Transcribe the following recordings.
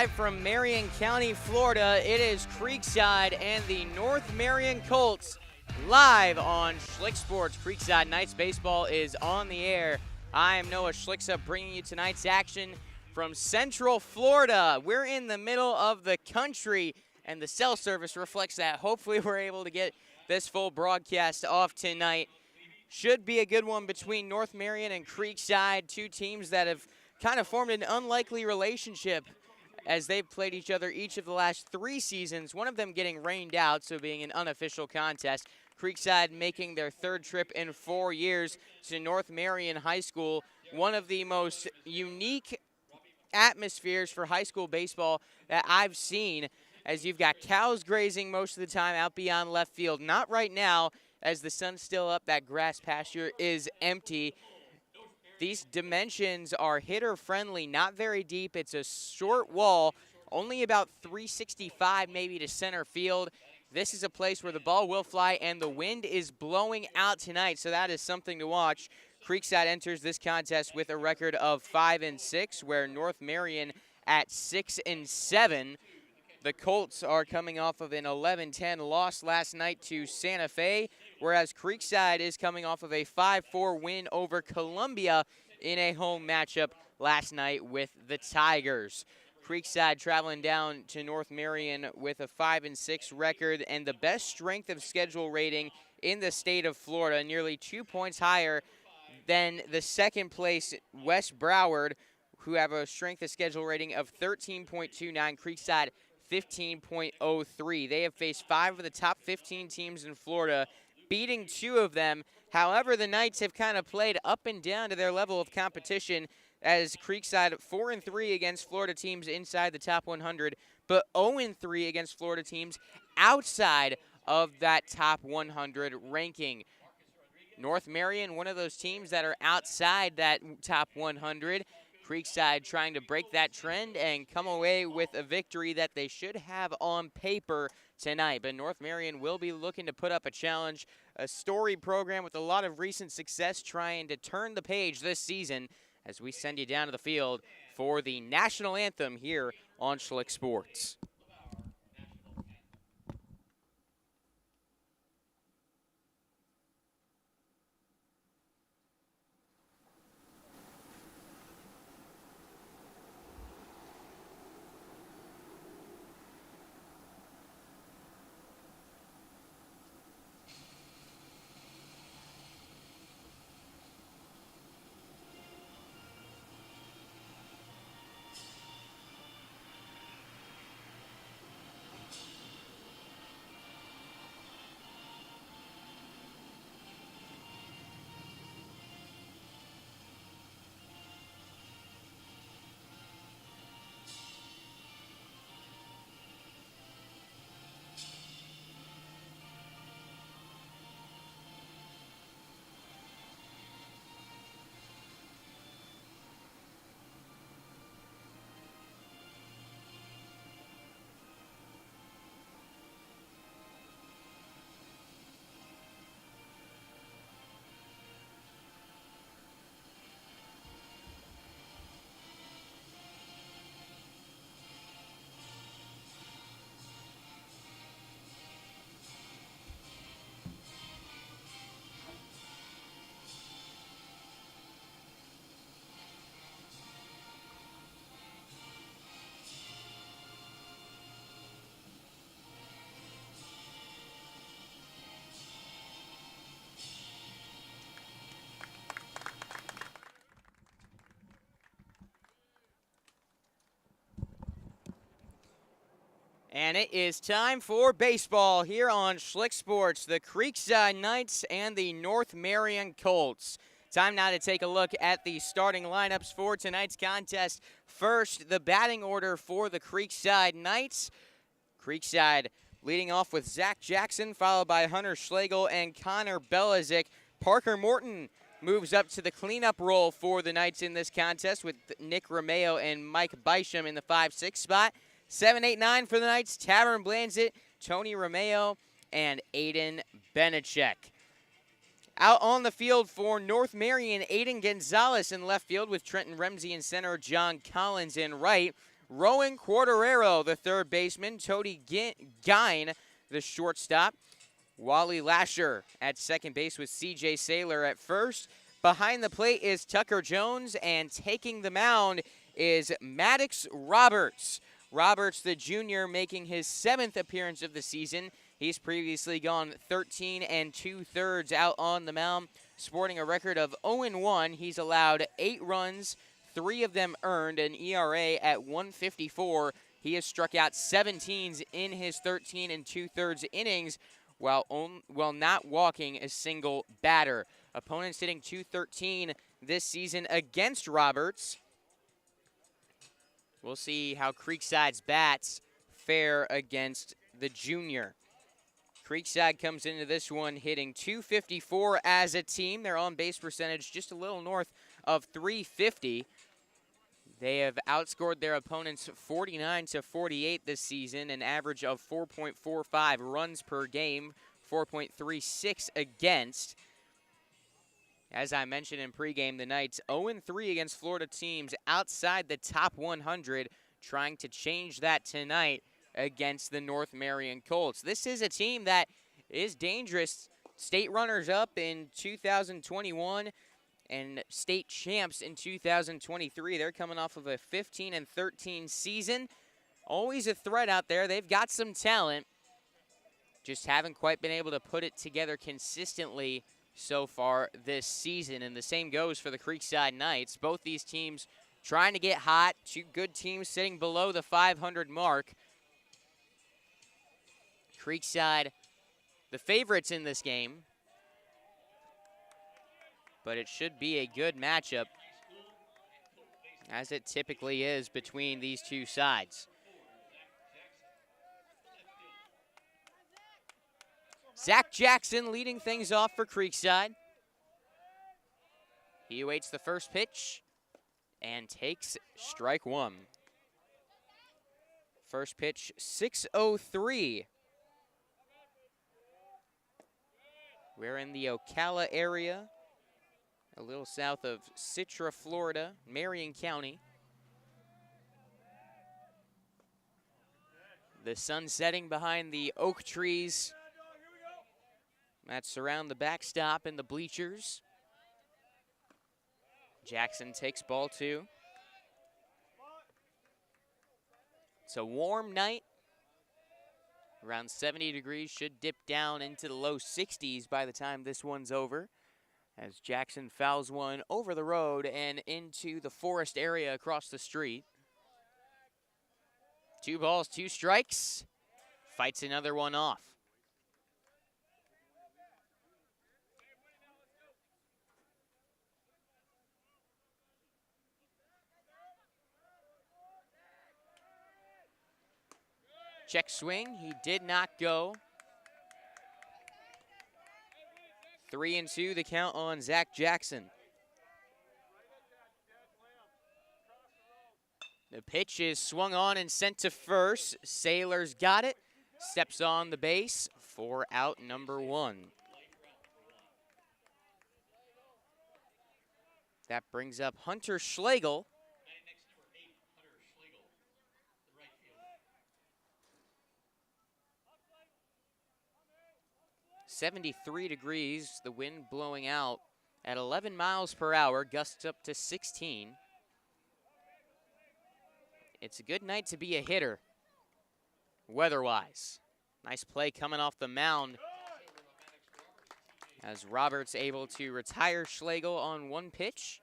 Live from Marion County, Florida, it is Creekside and the North Marion Colts live on Schlick Sports. Creekside Knights baseball is on the air. I am Noah Schlicksa bringing you tonight's action from Central Florida. We're in the middle of the country, and the cell service reflects that. Hopefully we're able to get this full broadcast off tonight. Should be a good one between North Marion and Creekside, two teams that have kind of formed an unlikely relationship as they've played each other each of the last 3 seasons, one of them getting rained out, so being an unofficial contest. Creekside making their 3rd trip in 4 years to North Marion High School, one of the most unique atmospheres for high school baseball that I've seen, as you've got cows grazing most of the time out beyond left field. Not right now, as the sun's still up, that grass pasture is empty. These dimensions are hitter-friendly, not very deep. It's a short wall, only about 365 maybe to center field. This is a place where the ball will fly, and the wind is blowing out tonight, so that is something to watch. Creekside enters this contest with a record of 5-6, where North Marion at 6-7. The Colts are coming off of an 11-10 loss last night to Santa Fe, whereas Creekside is coming off of a 5-4 win over Columbia in a home matchup last night with the Tigers. Creekside traveling down to North Marion with a 5-6 record and the best strength of schedule rating in the state of Florida, nearly 2 points higher than the second place West Broward, who have a strength of schedule rating of 13.29. Creekside 15.03. They have faced 5 of the top 15 teams in Florida, beating 2 of them. However, the Knights have kind of played up and down to their level of competition, as Creekside 4-3 against Florida teams inside the top 100, but 0-3 against Florida teams outside of that top 100 ranking. North Marion, one of those teams that are outside that top 100. Creekside trying to break that trend and come away with a victory that they should have on paper tonight. But North Marion will be looking to put up a challenge, a storied program with a lot of recent success trying to turn the page this season, as we send you down to the field for the national anthem here on Schlick Sports. And it is time for baseball here on Schlick Sports, the Creekside Knights and the North Marion Colts. Time now to take a look at the starting lineups for tonight's contest. First, the batting order for the Creekside Knights. Creekside leading off with Zach Jackson, followed by Hunter Schlegel and Connor Belazic. Parker Morton moves up to the cleanup role for the Knights in this contest with Nick Romeo and Mike Bysham in the 5-6 spot. 7, 8, 9 for the Knights, Tavern Blanzett, Tony Romeo, and Aiden Benechek. Out on the field for North Marion, Aiden Gonzalez in left field with Trenton Remsey in center, John Collins in right. Rowan Quartarero, the third baseman. Tody Gine, the shortstop. Wally Lasher at second base with C.J. Saylor at first. Behind the plate is Tucker Jones, and taking the mound is Maddox Roberts. Roberts, the junior, making his 7th appearance of the season. He's previously gone 13 2/3 out on the mound, sporting a record of 0-1. He's allowed 8 runs, 3 of them earned, an ERA at 1.54. He has struck out 17s in his 13 2/3 innings, while not walking a single batter. Opponents hitting .213 this season against Roberts. We'll see how Creekside's bats fare against the junior. Creekside comes into this one hitting .254 as a team. Their on-base percentage just a little north of .350. They have outscored their opponents 49-48 this season, an average of 4.45 runs per game, 4.36 against. As I mentioned in pregame, the Knights 0-3 against Florida teams outside the top 100, trying to change that tonight against the North Marion Colts. This is a team that is dangerous. State runners-up in 2021 and state champs in 2023. They're coming off of a 15-13 season. Always a threat out there. They've got some talent. Just haven't quite been able to put it together consistently so far this season. And the same goes for the Creekside Knights. Both these teams trying to get hot. Two good teams sitting below the 500 mark. Creekside, the favorites in this game. But it should be a good matchup, as it typically is between these two sides. Zach Jackson leading things off for Creekside. He awaits the first pitch and takes strike one. First pitch, 6:03. We're in the Ocala area, a little south of Citra, Florida, Marion County. The sun setting behind the oak trees that surround the backstop and the bleachers. Jackson takes ball two. It's a warm night. Around 70 degrees, should dip down into the low 60s by the time this one's over, as Jackson fouls one over the road and into the forest area across the street. 2 balls, 2 strikes. Fights another one off. Check swing, he did not go. 3-2 the count on Zach Jackson. The pitch is swung on and sent to first. Saylor's got it, steps on the base for out number 1. That brings up Hunter Schlegel. 73 degrees, the wind blowing out at 11 miles per hour, gusts up to 16. It's a good night to be a hitter, weather-wise. Nice play coming off the mound, as Roberts able to retire Schlegel on 1 pitch.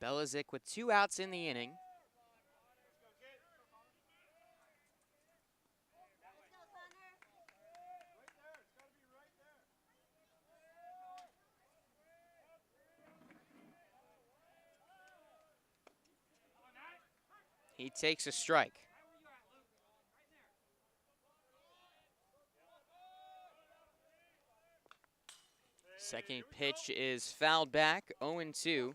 Belizik with 2 outs in the inning. He takes a strike. Second pitch is fouled back, 0-2.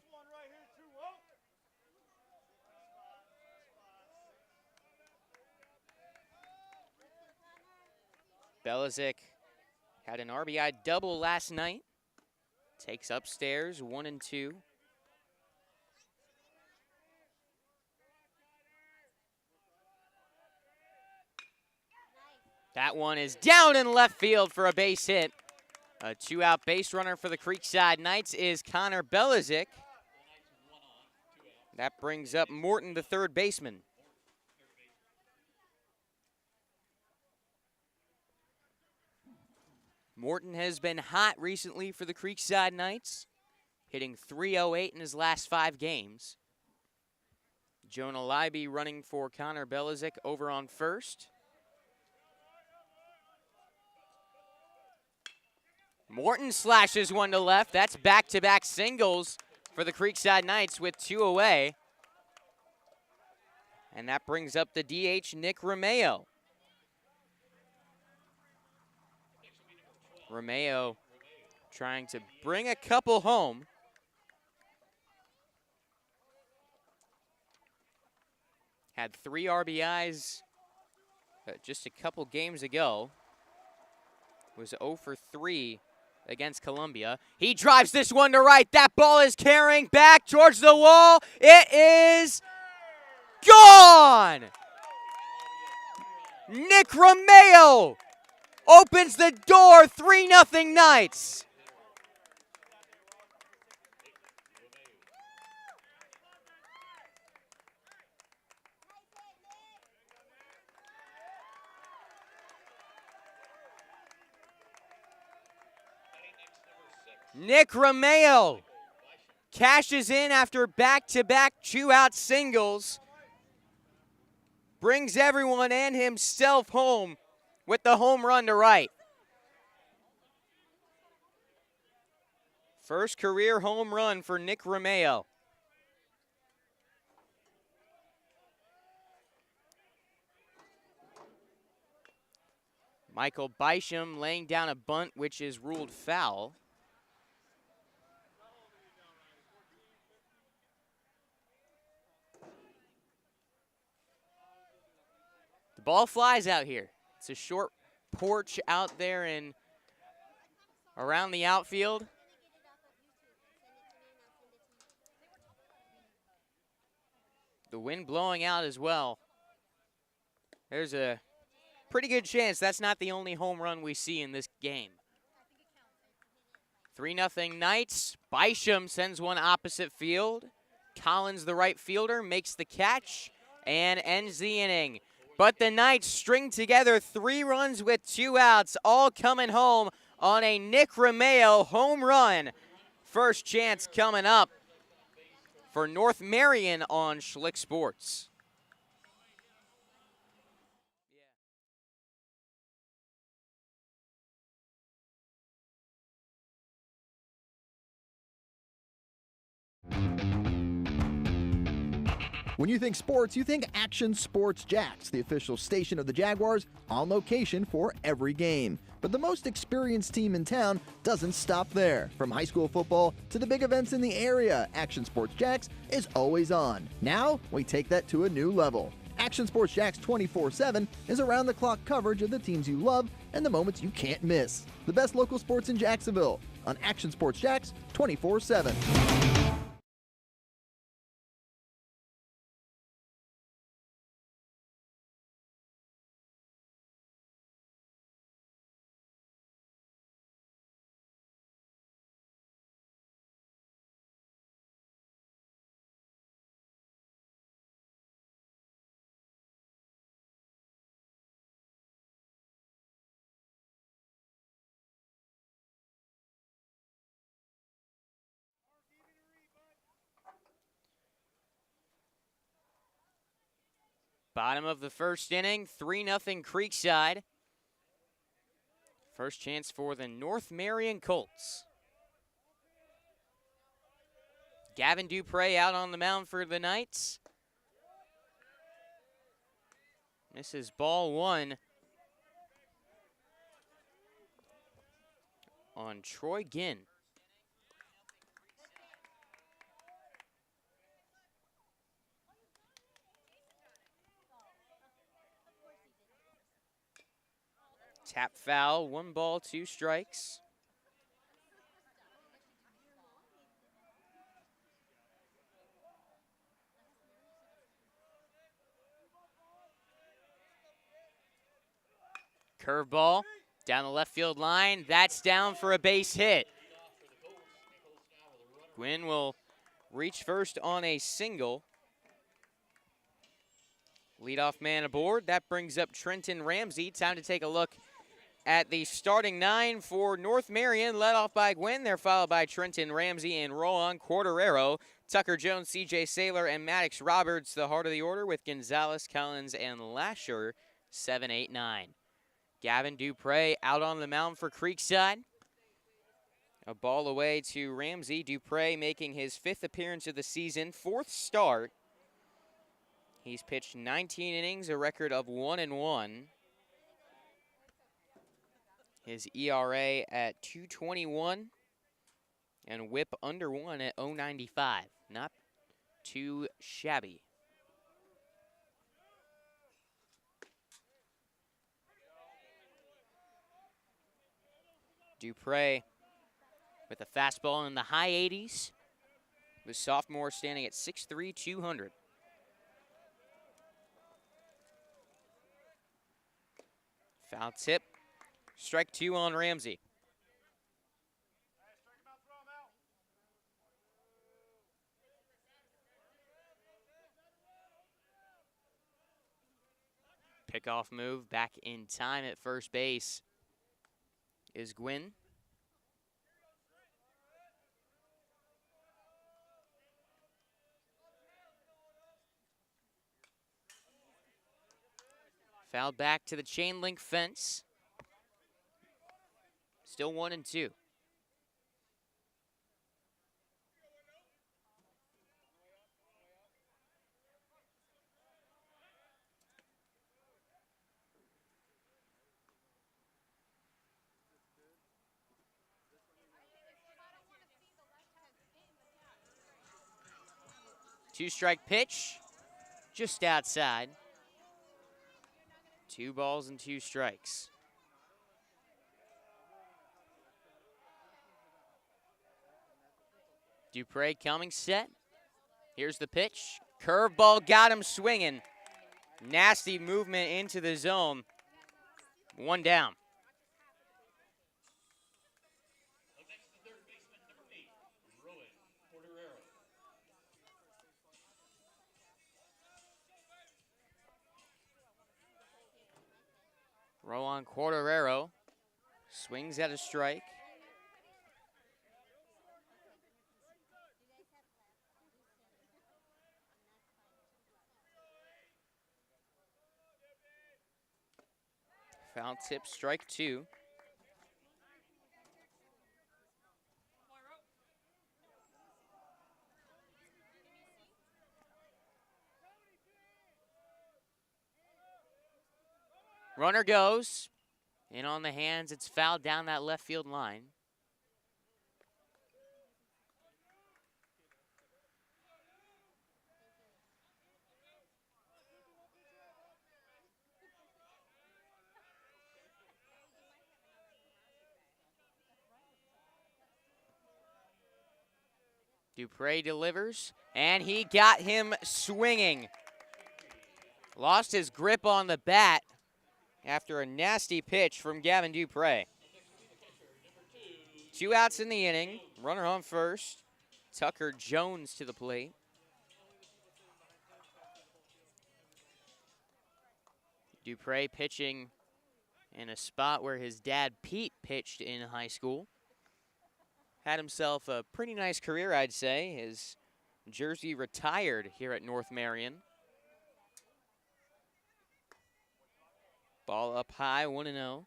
Belizik Had an RBI double last night. Takes upstairs, 1 and 2. That one is down in left field for a base hit. A 2-out base runner for the Creekside Knights is Connor Belizik. That brings up Morton, the third baseman. Morton has been hot recently for the Creekside Knights, hitting .308 in his last 5 games. Jonah Leiby running for Connor Belizik over on first. Morton slashes one to left. That's back-to-back singles for the Creekside Knights with 2 away. And that brings up the DH, Nick Romeo. Romeo trying to bring a couple home. Had 3 RBIs just a couple games ago. Was 0 for 3 against Columbia. He drives this one to right. That ball is carrying back towards the wall. It is gone! Nick Romeo opens the door, 3-0 Knights. Nick Romeo cashes in after back-to-back 2-out singles. Brings everyone and himself home with the home run to right. First career home run for Nick Romeo. Michael Bysham laying down a bunt, which is ruled foul. The ball flies out here. It's a short porch out there and around the outfield. The wind blowing out as well. There's a pretty good chance that's not the only home run we see in this game. 3-0 Knights. Bysham sends one opposite field. Collins, the right fielder, makes the catch and ends the inning. But the Knights string together 3 runs with 2 outs, all coming home on a Nick Romeo home run. First chance coming up for North Marion on Schlick Sports. When you think sports, you think Action Sports Jacks, the official station of the Jaguars, on location for every game. But the most experienced team in town doesn't stop there. From high school football to the big events in the area, Action Sports Jacks is always on. Now, we take that to a new level. Action Sports Jacks 24/7 is around-the-clock coverage of the teams you love and the moments you can't miss. The best local sports in Jacksonville on Action Sports Jacks 24/7. Bottom of the first inning, 3-0 Creekside. First chance for the North Marion Colts. Gavin Dupre out on the mound for the Knights. This is ball 1 on Troy Ginn. Tap foul, 1 ball, 2 strikes. Curveball down the left field line. That's down for a base hit. Gwynn will reach first on a single. Leadoff man aboard. That brings up Trenton Ramsey. Time to take a look at the starting 9 for North Marion, led off by Gwynn. They're followed by Trenton Ramsey and Rowan Corderero. Tucker Jones, C.J. Saylor, and Maddox Roberts, the heart of the order, with Gonzalez, Collins, and Lasher, 7, 8, 9. Gavin Dupre out on the mound for Creekside. A ball away to Ramsey. Dupre making his 5th appearance of the season, 4th start. He's pitched 19 innings, a record of 1-1. His ERA at 2.21 and whip under 1 at 0.95. Not too shabby. Dupre with a fastball in the high 80s. The sophomore standing at 6'3", 200. Foul tip. Strike 2 on Ramsey. Pickoff move back in time at first base is Gwynn. Fouled back to the chain link fence. Still 1-2. Two-strike pitch, just outside. 2 balls and 2 strikes. Dupre coming set. Here's the pitch. Curveball got him swinging. Nasty movement into the zone. 1 down. Rowan Corderero swings at a strike. Foul tip, strike 2. Runner goes. In on the hands, it's fouled down that left field line. Dupre delivers, and he got him swinging. Lost his grip on the bat after a nasty pitch from Gavin Dupre. 2 outs in the inning. Runner on first. Tucker Jones to the plate. Dupre pitching in a spot where his dad Pete pitched in high school. Had himself a pretty nice career, I'd say. His jersey retired here at North Marion. Ball up high, 1-0.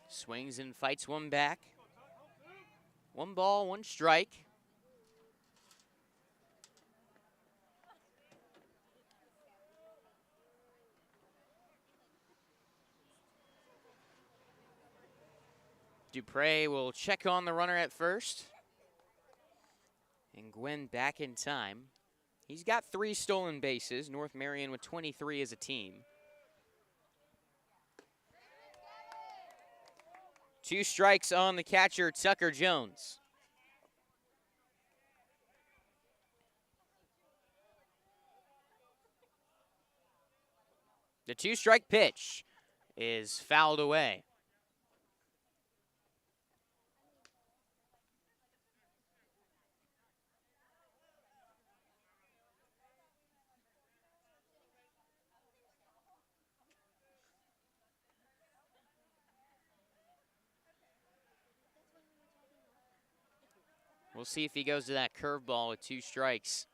Swings and fights one back. 1 ball, 1 strike. Dupre will check on the runner at first. And Gwen back in time. He's got 3 stolen bases. North Marion with 23 as a team. 2 strikes on the catcher, Tucker Jones. The 2-strike pitch is fouled away. We'll see if he goes to that curveball with 2 strikes.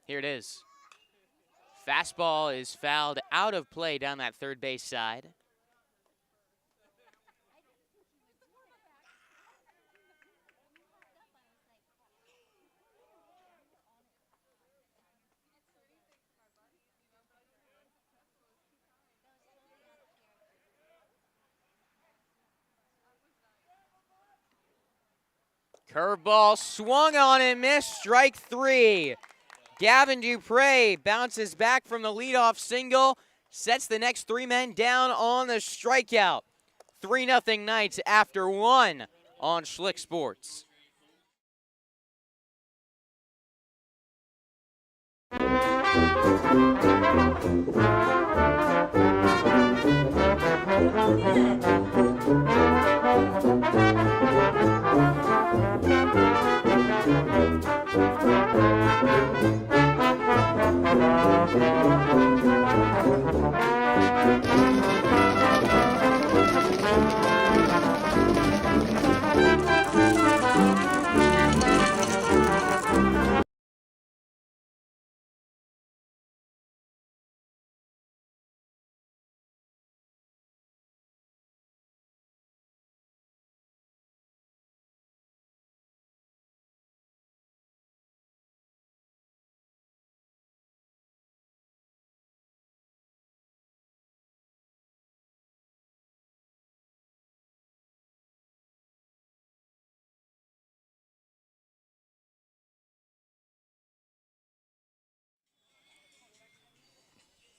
Here it is. Fastball is fouled out of play down that third base side. Curveball swung on and missed, strike 3. Gavin Dupre bounces back from the leadoff single, sets the next 3 men down on the strikeout. 3-0 Knights after 1 on Schlick Sports.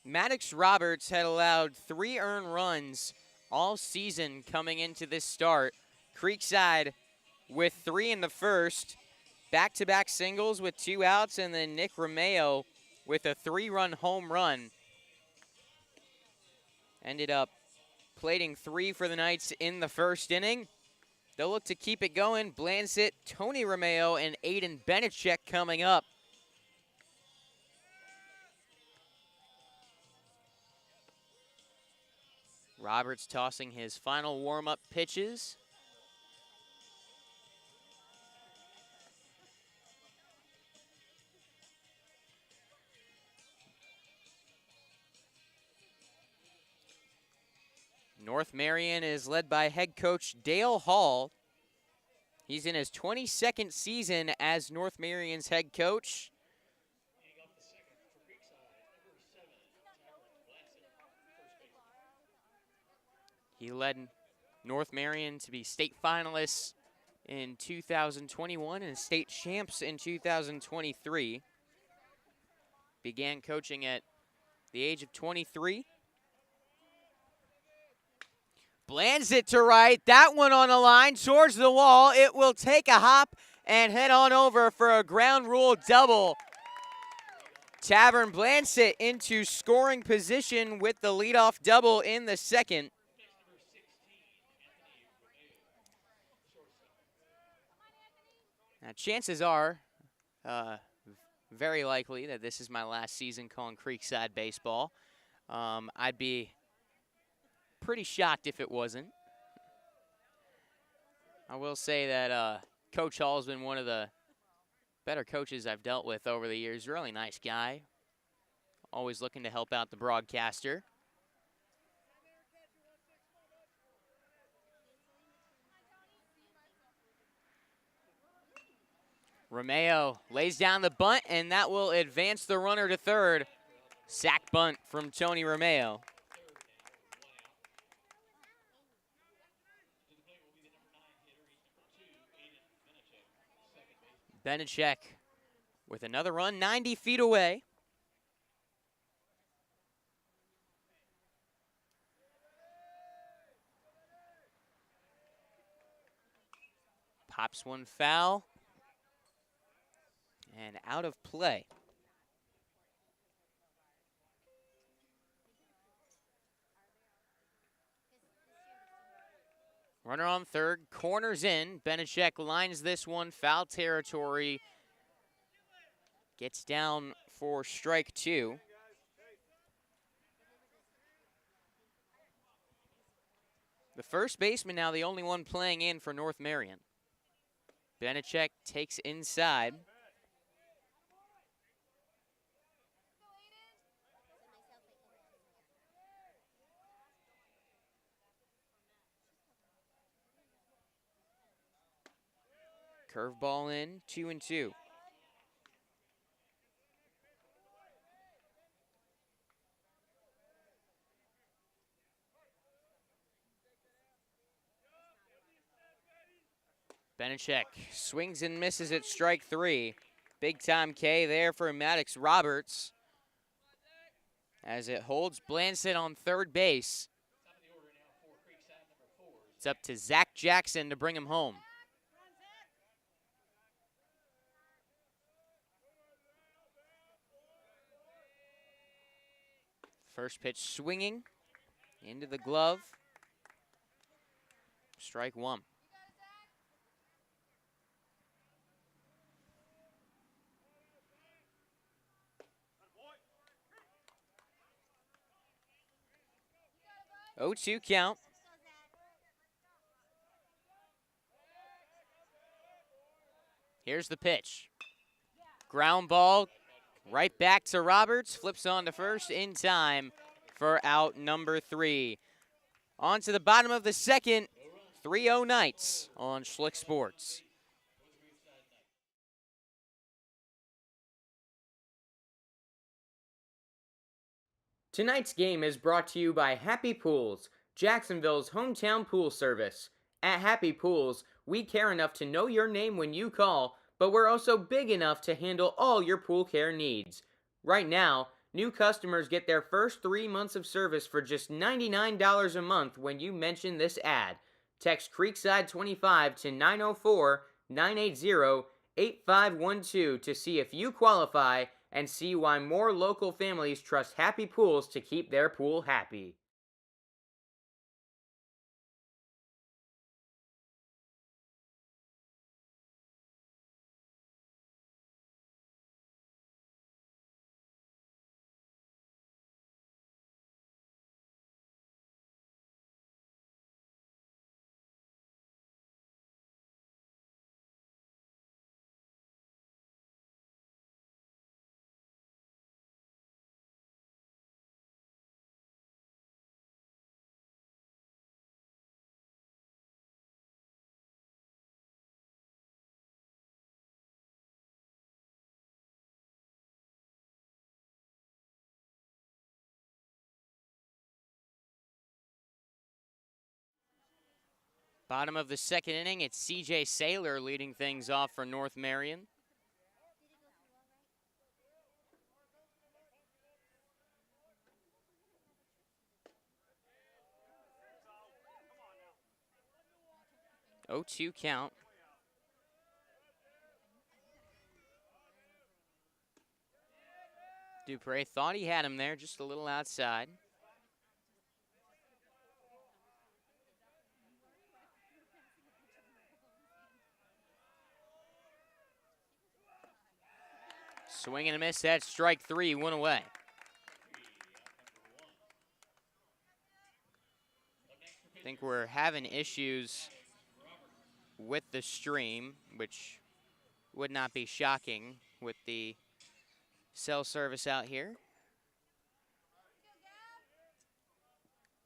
Maddox Roberts had allowed 3 earned runs all season coming into this start. Creekside with 3 in the first, back-to-back singles with 2 outs, and then Nick Romeo with a 3-run home run. Ended up plating 3 for the Knights in the first inning. They'll look to keep it going. Blansit, Tony Romeo, and Aiden Benechek coming up. Roberts tossing his final warm-up pitches. North Marion is led by head coach Dale Hall. He's in his 22nd season as North Marion's head coach. He led North Marion to be state finalists in 2021 and state champs in 2023. Began coaching at the age of 23. Blands it to right. That one on the line towards the wall. It will take a hop and head on over for a ground rule double. Tavern Blansit into scoring position with the leadoff double in the second. Now, chances are very likely that this is my last season calling Creekside baseball. I'd be pretty shocked if it wasn't. I will say that Coach Hall has been one of the better coaches I've dealt with over the years. Really nice guy. Always looking to help out the broadcaster. Romeo lays down the bunt, and that will advance the runner to third. Sack bunt from Tony Romeo. Beneček with another run, 90 feet away. Pops one foul. And out of play. Runner on third, corners in. Beneček lines this one, foul territory. Gets down for strike two. The first baseman now the only one playing in for North Marion. Beneček takes inside. Curveball in, 2-2. Beneček swings and misses at strike three. Big time K there for Maddox Roberts. As it holds Blanset on third base. It's up to Zach Jackson to bring him home. First pitch swinging into the glove. Strike one. Oh, 2 count. Here's the pitch. Ground ball right back to Roberts. Flips on to first in time for out number 3. On to the bottom of the second. 3-0 Knights on Schlick Sports. Tonight's game is brought to you by Happy Pools, Jacksonville's hometown pool service. At Happy Pools, we care enough to know your name when you call, but we're also big enough to handle all your pool care needs. Right now, new customers get their first 3 months of service for just $99 a month when you mention this ad. Text Creekside 25 to 904-980-8512 to see if you qualify and see why more local families trust Happy Pools to keep their pool happy. Bottom of the second inning, it's C.J. Saylor leading things off for North Marion. Oh, 2 count. Dupre thought he had him there, just a little outside. Swing and a miss at strike 3, 1 away. I think we're having issues with the stream, which would not be shocking with the cell service out here.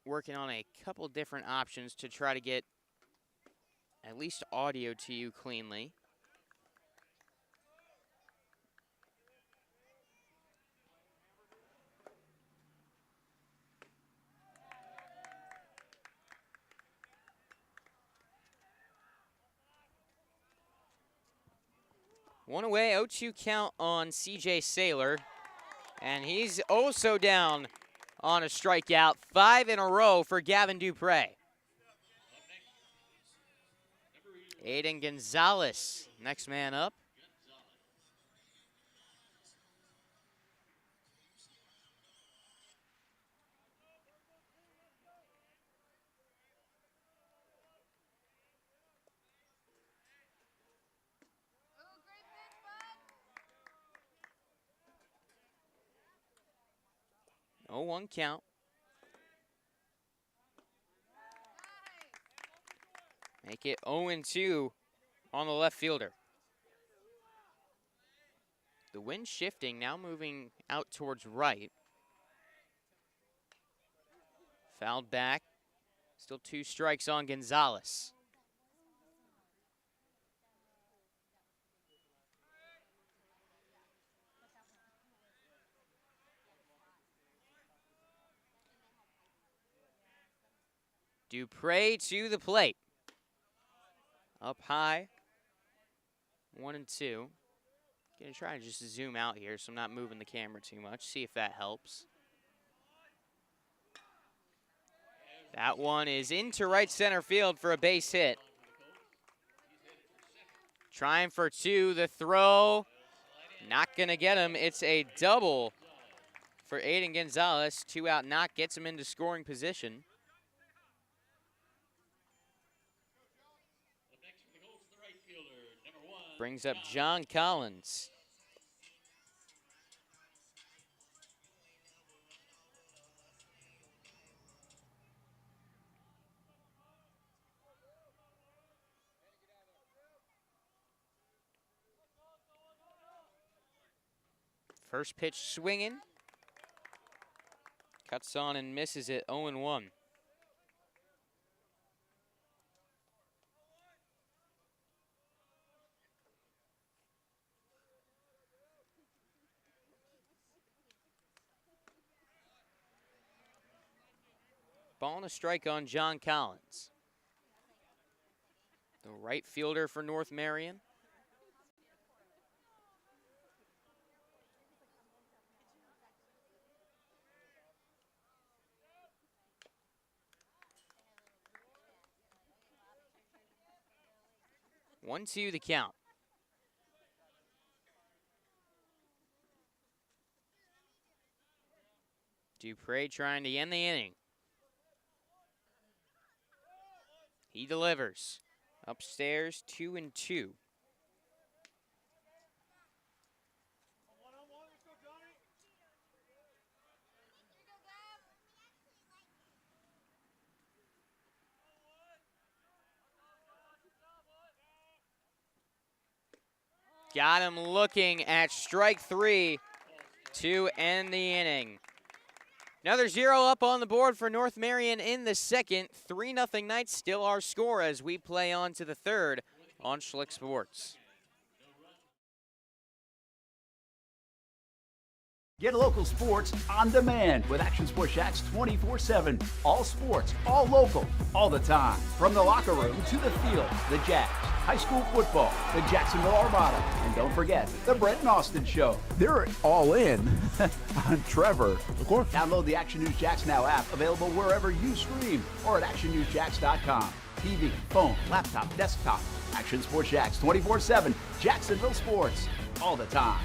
Working on a couple different options to try to get at least audio to you cleanly. One away, 0-2 count on CJ Saylor. And he's also down on a strikeout. 5 in a row for Gavin Dupre. Aiden Gonzalez, next man up. Oh, 1 count. Make it 0-2 on the left fielder. The wind shifting, now moving out towards right. Fouled back. Still 2 strikes on Gonzalez. Dupre to the plate. Up high. 1-2. Gonna try to just zoom out here so I'm not moving the camera too much. See if that helps. That one is into right center field for a base hit. Trying for 2, the throw. Not gonna get him. It's a double for Aiden Gonzalez. 2 out knock gets him into scoring position. Brings up John Collins. First pitch swinging. Cuts on and misses it, 0-1. Ball and a strike on John Collins. The right fielder for North Marion. One, two, the count. Dupre trying to end the inning. He delivers. Upstairs, 2-2. Got him looking at strike 3 to end the inning. Another 0 up on the board for North Marion in the second. 3-0 Knights still our score as we play on to the third on Schlick Sports. Get local sports on demand with Action Sports Jacks 24/7. All sports, all local, all the time. From the locker room to the field, the Jacks. High school football, the Jacksonville Armada. And don't forget, the Brett and Austin Show. They're all in on Trevor. Of course. Download the Action News Jacks Now app, available wherever you stream or at actionnewsjacks.com. TV, phone, laptop, desktop. Action Sports Jacks 24/7. Jacksonville sports, all the time.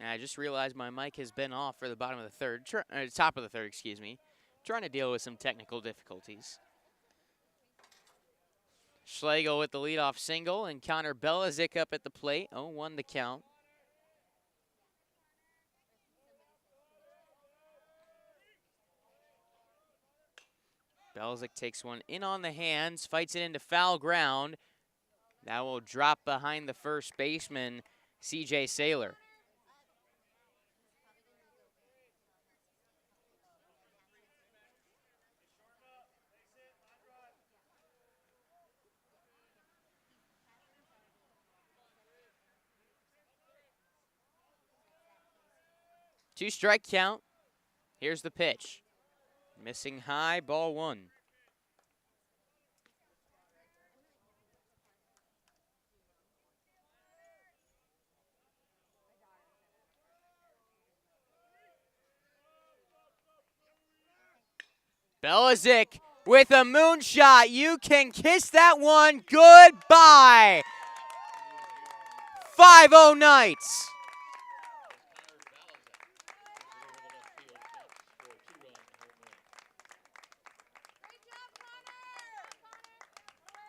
And I just realized my mic has been off for the bottom of the third, top of the third, excuse me. Trying to deal with some technical difficulties. Schlegel with the leadoff single, and Connor Belazic up at the plate. 0-1 the count. Belazic takes one in on the hands, fights it into foul ground. That will drop behind the first baseman, C.J. Saylor. Two-strike count. Here's the pitch. Missing high, ball one. Belazic with a moonshot. You can kiss that one goodbye. 5-0 Knights.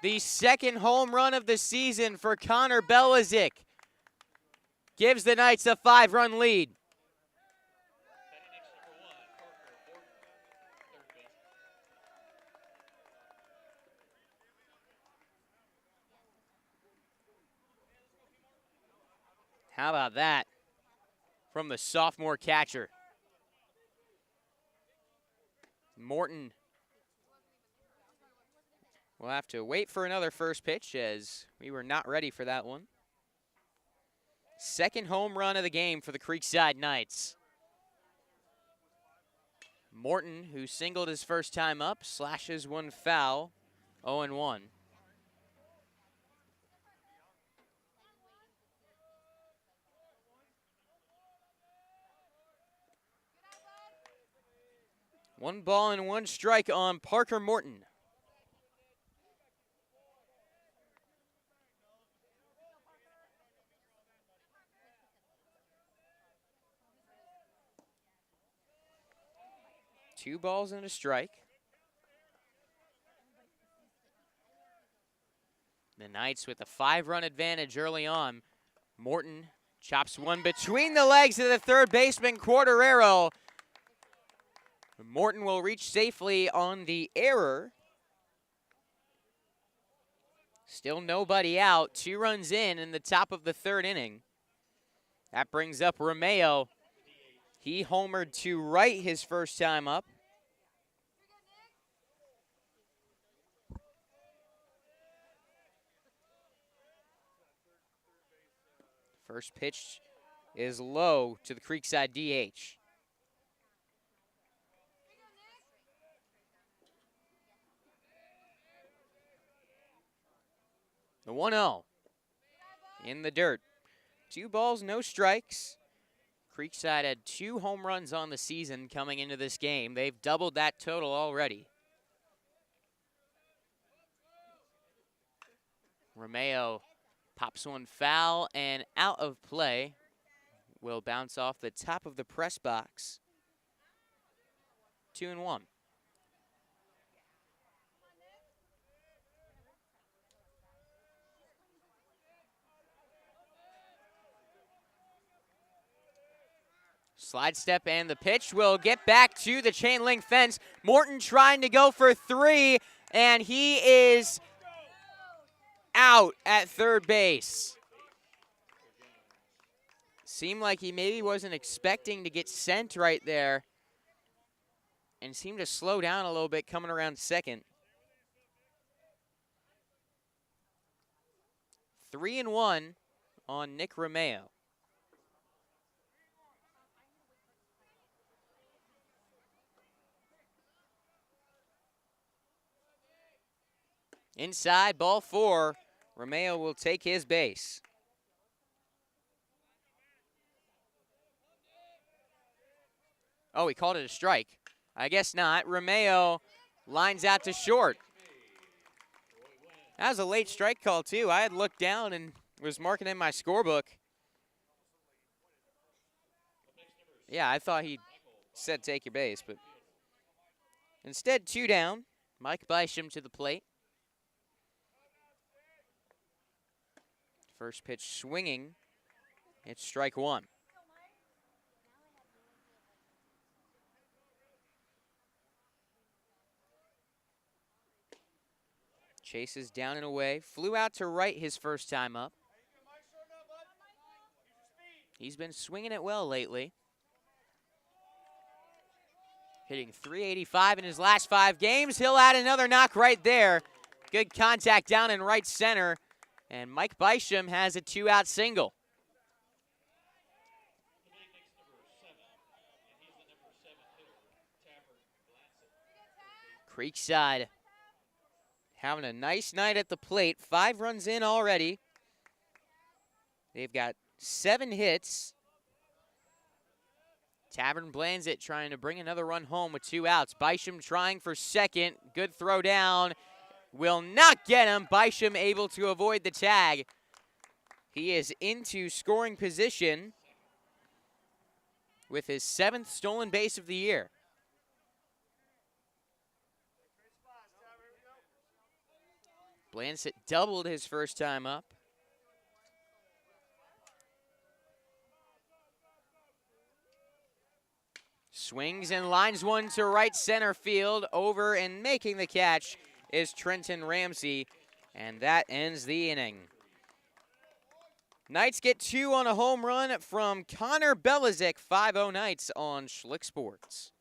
The second home run of the season for Connor Belazic gives the Knights a 5-run lead. How about that from the sophomore catcher? Morton will have to wait for another first pitch as we were not ready for that one. Second home run of the game for the Creekside Knights. Morton, who singled his first time up, slashes one foul, 0-1. One ball and one strike on Parker Morton. Two balls and a strike. The Knights with a 5-run advantage early on. Morton chops one between the legs of the third baseman, Quartarero. Morton will reach safely on the error. Still nobody out. 2 runs in the top of the third inning. That brings up Romeo. He homered to right his first time up. First pitch is low to the Creekside DH. The 1-0 in the dirt. 2 balls, no strikes. Creekside had 2 home runs on the season coming into this game. They've doubled that total already. Romeo pops one foul and out of play. Will bounce off the top of the press box. 2-1. Slide step and the pitch will get back to the chain link fence. Morton trying to go for 3, and he is out at third base. Seemed like he maybe wasn't expecting to get sent right there and seemed to slow down a little bit coming around second. 3-1 on Nick Romeo. Inside, ball 4. Romeo will take his base. Oh, he called it a strike. I guess not. Romeo lines out to short. That was a late strike call, too. I had looked down and was marking in my scorebook. Yeah, I thought he said take your base, but instead 2 down. Mike Bisham to the plate. First pitch swinging. It's strike 1. Chases down and away. Flew out to right his first time up. He's been swinging it well lately. Hitting .385 in his last 5 games. He'll add another knock right there. Good contact down in right center. And Mike Bisham has a 2-out single. Creekside having a nice night at the plate. 5 runs in already. They've got 7 hits. Tavern Blanzett trying to bring another run home with 2 outs. Bisham trying for second. Good throw down. Will not get him. Bisham able to avoid the tag. He is into scoring position with his 7th stolen base of the year. Blanzett doubled his first time up. Swings and lines one to right center field. Over and making the catch is Trenton Ramsey, and that ends the inning. Knights get 2 on a home run from Connor Belizik. 5-0 Knights on Schlick Sports.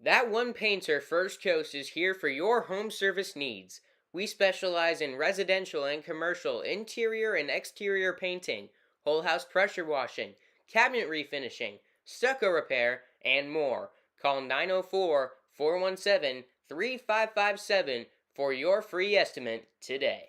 That One Painter First Coast is here for your home service needs. We specialize in residential and commercial interior and exterior painting, whole house pressure washing, cabinet refinishing, stucco repair, and more. Call 904-417-3557 for your free estimate today.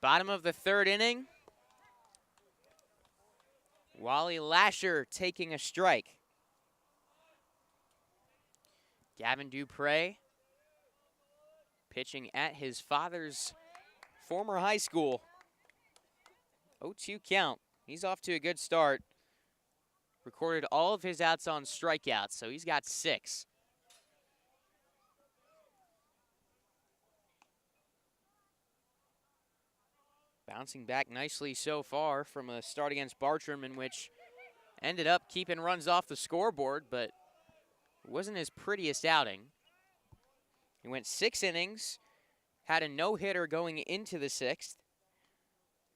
Bottom of the 3rd inning. Wally Lasher taking a strike. Gavin Dupre pitching at his father's former high school. 0-2 count. He's off to a good start. Recorded all of his outs on strikeouts, so he's got 6. Bouncing back nicely so far from a start against Bartram, in which ended up keeping runs off the scoreboard, but it wasn't his prettiest outing. He went 6 innings, had a no-hitter going into the 6th,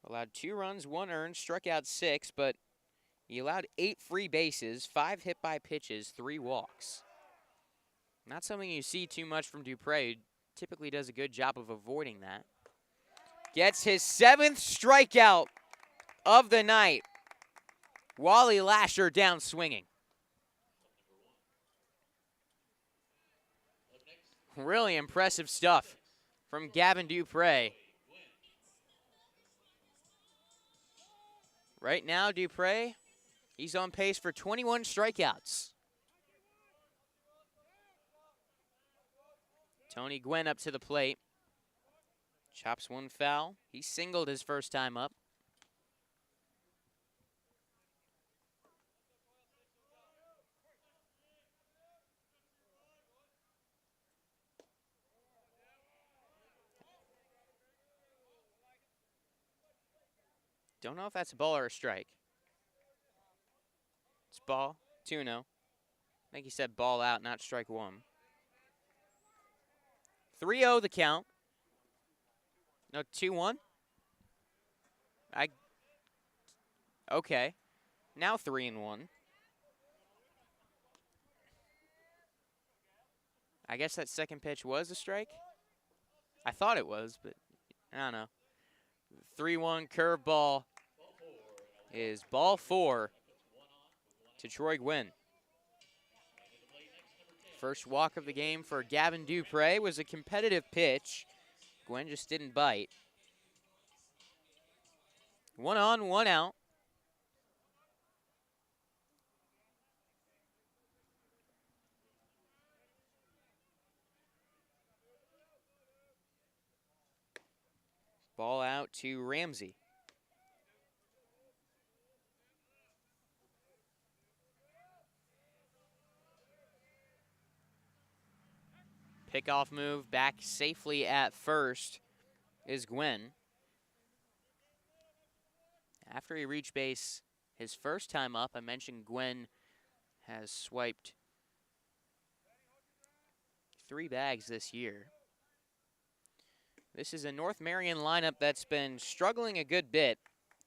allowed 2 runs, 1 earned, struck out 6, but he allowed 8 free bases, 5 hit by pitches, 3 walks. Not something you see too much from Dupre, who typically does a good job of avoiding that. Gets his 7th strikeout of the night. Wally Lasher down swinging. Really impressive stuff from Gavin Dupre. Right now, Dupre, he's on pace for 21 strikeouts. Tony Gwynn up to the plate. Chops one foul. He singled his first time up. Don't know if that's a ball or a strike. It's ball. 2-0. I think he said ball out, not strike 1. 3-0 the count. No, 2-1? Okay. Now 3-1. I guess that second pitch was a strike? I thought it was, but I don't know. 3-1 curveball is ball 4 to Troy Gwynn. First walk of the game for Gavin Dupre was a competitive pitch. Gwynn just didn't bite. 1 on, 1 out. Ball out to Ramsey. Pickoff move back safely at first is Gwynn. After he reached base his first time up, I mentioned Gwynn has swiped 3 bags this year. This is a North Marion lineup that's been struggling a good bit.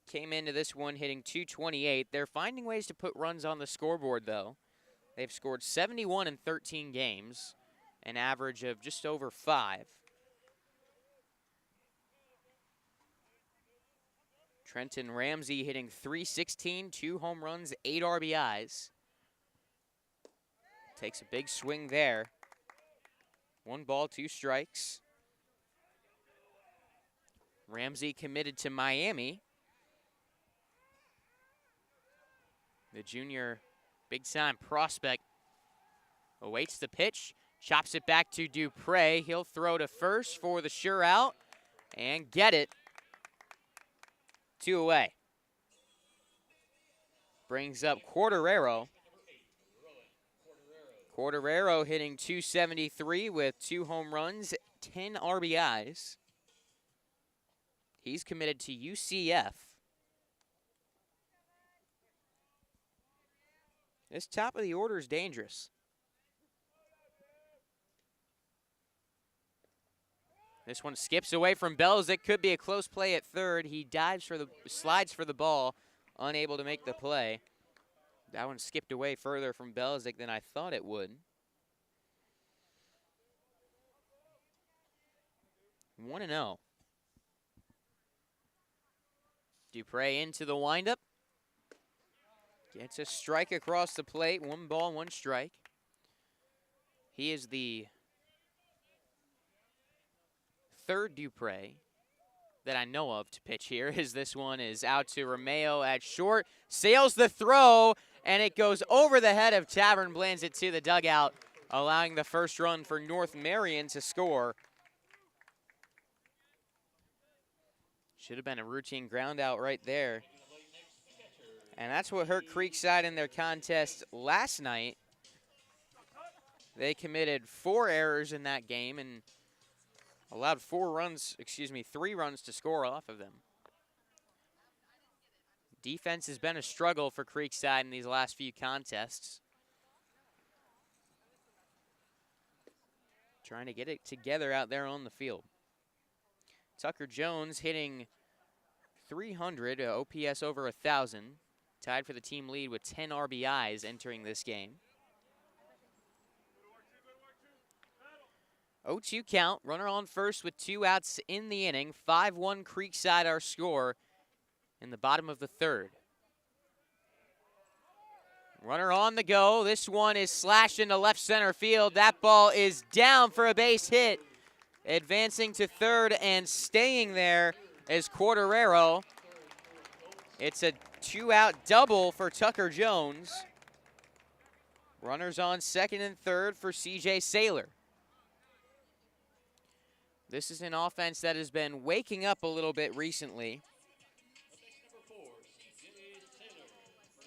Came into this one hitting .228. They're finding ways to put runs on the scoreboard, though. They've scored 71 in 13 games, an average of just over 5. Trenton Ramsey hitting .316, 2 home runs, 8 RBIs. Takes a big swing there. 1 ball, 2 strikes. Ramsey committed to Miami. The junior big-time prospect awaits the pitch, chops it back to Dupre. He'll throw to first for the sure out and get it. 2 away. Brings up Quartarero. Quartarero hitting .273 with 2 home runs, 10 RBIs. He's committed to UCF. This top of the order is dangerous. This one skips away from Bells. It could be a close play at third. He slides for the ball, unable to make the play. That one skipped away further from Belzic than I thought it would. 1-0. Dupre into the windup. Gets a strike across the plate. 1 ball, 1 strike. He is the third Dupre that I know of to pitch here, as this one is out to Romeo at short. Sails the throw, and it goes over the head of Tavern, lands it to the dugout, allowing the first run for North Marion to score. Should have been a routine ground out right there. And that's what hurt Creekside in their contest last night. They committed 4 errors in that game and allowed 3 runs to score off of them. Defense has been a struggle for Creekside in these last few contests. Trying to get it together out there on the field. Tucker Jones hitting .300, OPS over 1,000. Tied for the team lead with 10 RBIs entering this game. 0-2 count. Runner on first with 2 outs in the inning. 5-1 Creekside our score in the bottom of the third. Runner on the go. This one is slashed into left center field. That ball is down for a base hit. Advancing to third and staying there is Quartarero. It's a 2-out double for Tucker Jones. Runners on second and third for C.J. Saylor. This is an offense that has been waking up a little bit recently.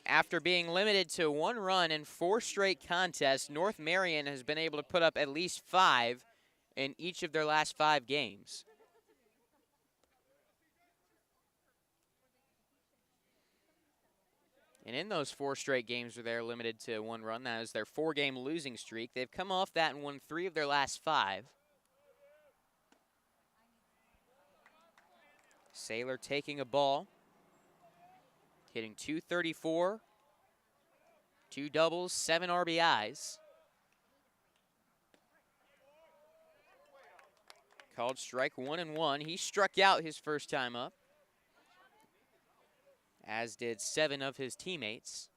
After being limited to 1 run in 4 straight contests, North Marion has been able to put up at least 5 in each of their last 5 games. And in those 4 straight games where they're limited to 1 run, that is their 4-game losing streak. They've come off that and won 3 of their last 5. Saylor taking a ball, hitting .234, 2 doubles, 7 RBIs. Called strike 1-1. He struck out his first time up, as did 7 of his teammates.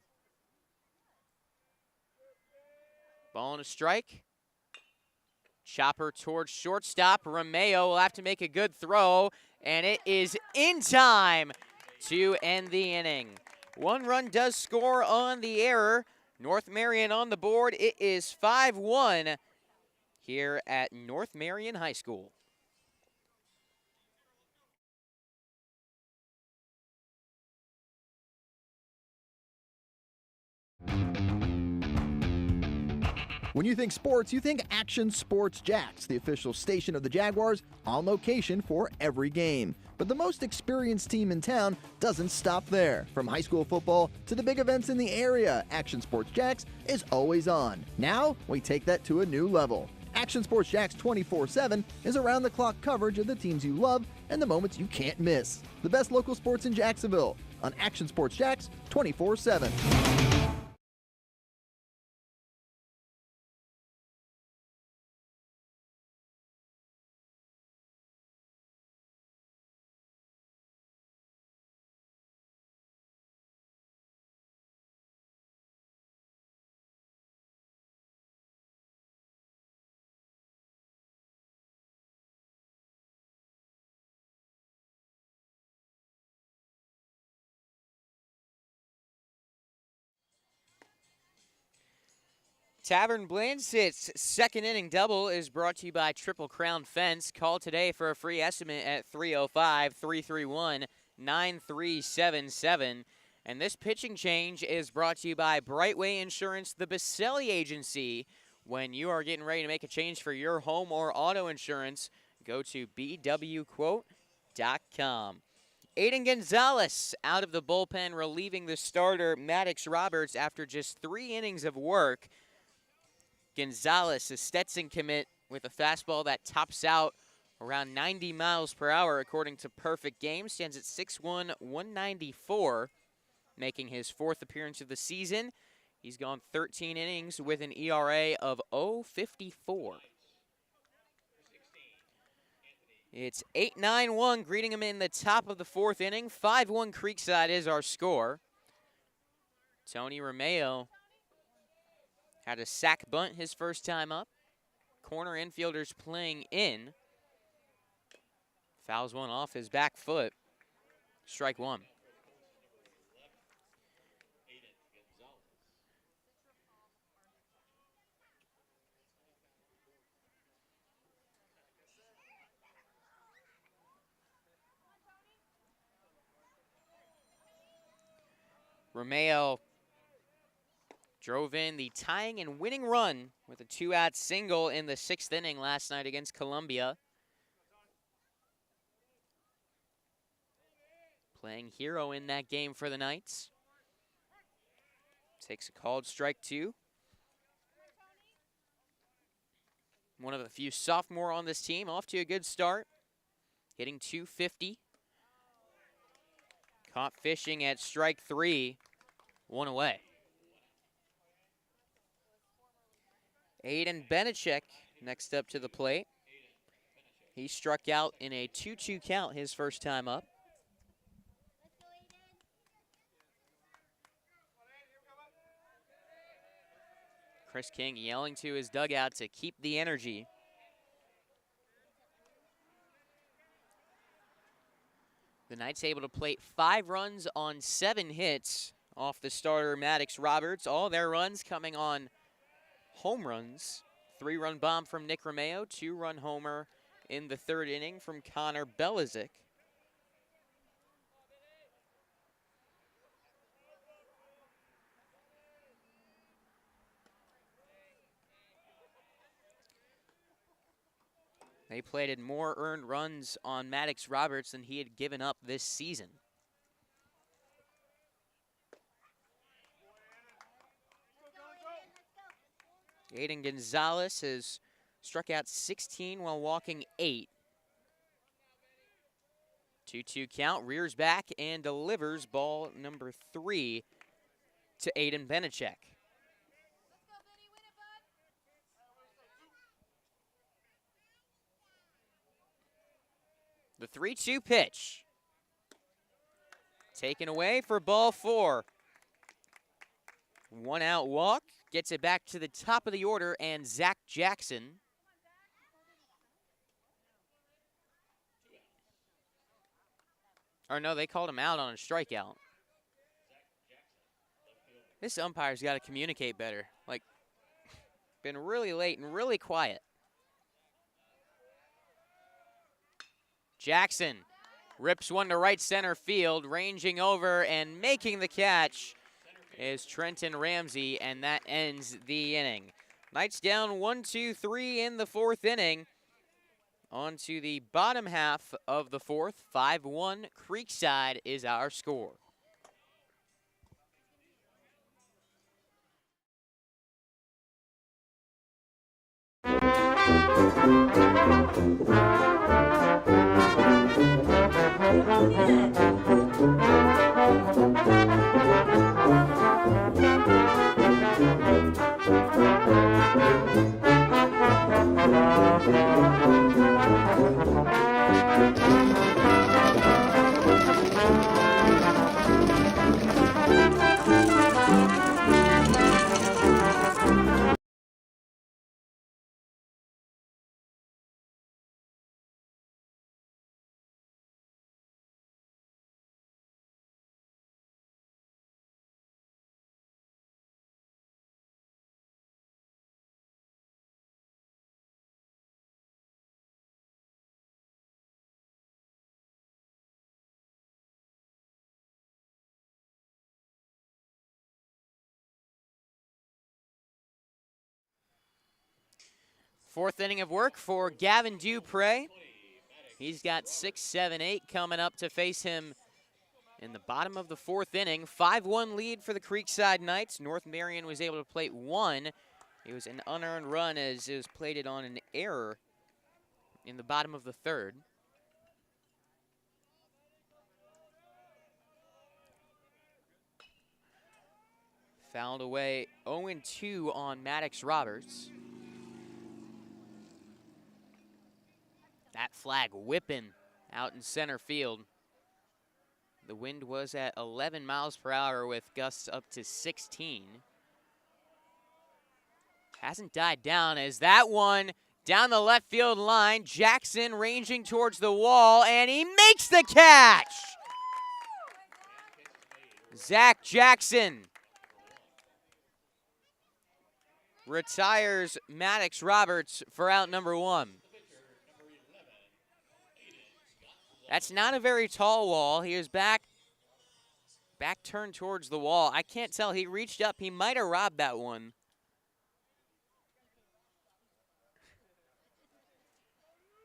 Ball and a strike. Chopper towards shortstop. Romeo will have to make a good throw, and it is in time to end the inning. 1 run does score on the error. North Marion on the board. It is 5-1 here at North Marion High School. When you think sports, you think Action Sports Jacks, the official station of the Jaguars, on location for every game. But the most experienced team in town doesn't stop there. From high school football to the big events in the area, Action Sports Jacks is always on. Now, we take that to a new level. Action Sports Jacks 24/7 is around-the-clock coverage of the teams you love and the moments you can't miss. The best local sports in Jacksonville on Action Sports Jacks 24/7. Tavern Blansit's second inning double is brought to you by Triple Crown Fence. Call today for a free estimate at 305-331-9377. And this pitching change is brought to you by Brightway Insurance, the Baselli Agency. When you are getting ready to make a change for your home or auto insurance, go to bwquote.com. Aiden Gonzalez out of the bullpen, relieving the starter Maddox Roberts after just 3 innings of work. Gonzalez, a Stetson commit, with a fastball that tops out around 90 miles per hour according to Perfect Game, stands at 6'1", 194, making his 4th appearance of the season. He's gone 13 innings with an ERA of 0.54. It's 8-9-1, greeting him in the top of the 4th inning. 5-1 Creekside is our score. Tony Romeo had a sac bunt his first time up. Corner infielders playing in. Fouls one off his back foot. Strike 1. Romeo drove in the tying and winning run with a 2-out single in the 6th inning last night against Columbia. Playing hero in that game for the Knights. Takes a called strike 2. One of the few sophomore on this team, off to a good start. Hitting .250. Caught fishing at strike 3. 1 away. Aiden Benechek next up to the plate. He struck out in a 2-2 count his first time up. Chris King yelling to his dugout to keep the energy. The Knights able to plate 5 runs on 7 hits off the starter Maddox Roberts. All their runs coming on home runs. 3-run bomb from Nick Romeo, 2-run homer in the 3rd inning from Connor Belizik. They plated more earned runs on Maddox Roberts than he had given up this season. Aiden Gonzalez has struck out 16 while walking 8. 2-2 count, rears back and delivers ball number 3 to Aiden Benechek. The 3-2 pitch. Taken away for ball 4. 1 out walk, gets it back to the top of the order, and Zach Jackson. Or no, they called him out on a strikeout. This umpire's got to communicate better. Like, been really late and really quiet. Jackson rips one to right center field, ranging over and making the catch is Trenton Ramsey, and that ends the inning. Knights down 1-2-3 in the 4th inning. On to the bottom half of the 4th. 5-1 Creekside is our score. Fourth inning of work for Gavin Dupre. He's got 6, 7, 8 coming up to face him in the bottom of the 4th inning. 5-1 lead for the Creekside Knights. North Marion was able to plate 1. It was an unearned run as it was plated on an error in the bottom of the 3rd. Fouled away 0-2 on Maddox Roberts. That flag whipping out in center field. The wind was at 11 miles per hour with gusts up to 16. Hasn't died down as that one down the left field line. Jackson ranging towards the wall, and he makes the catch! Zach Jackson retires Maddox Roberts for out number 1. That's not a very tall wall. He is back turned towards the wall. I can't tell. He reached up. He might have robbed that one.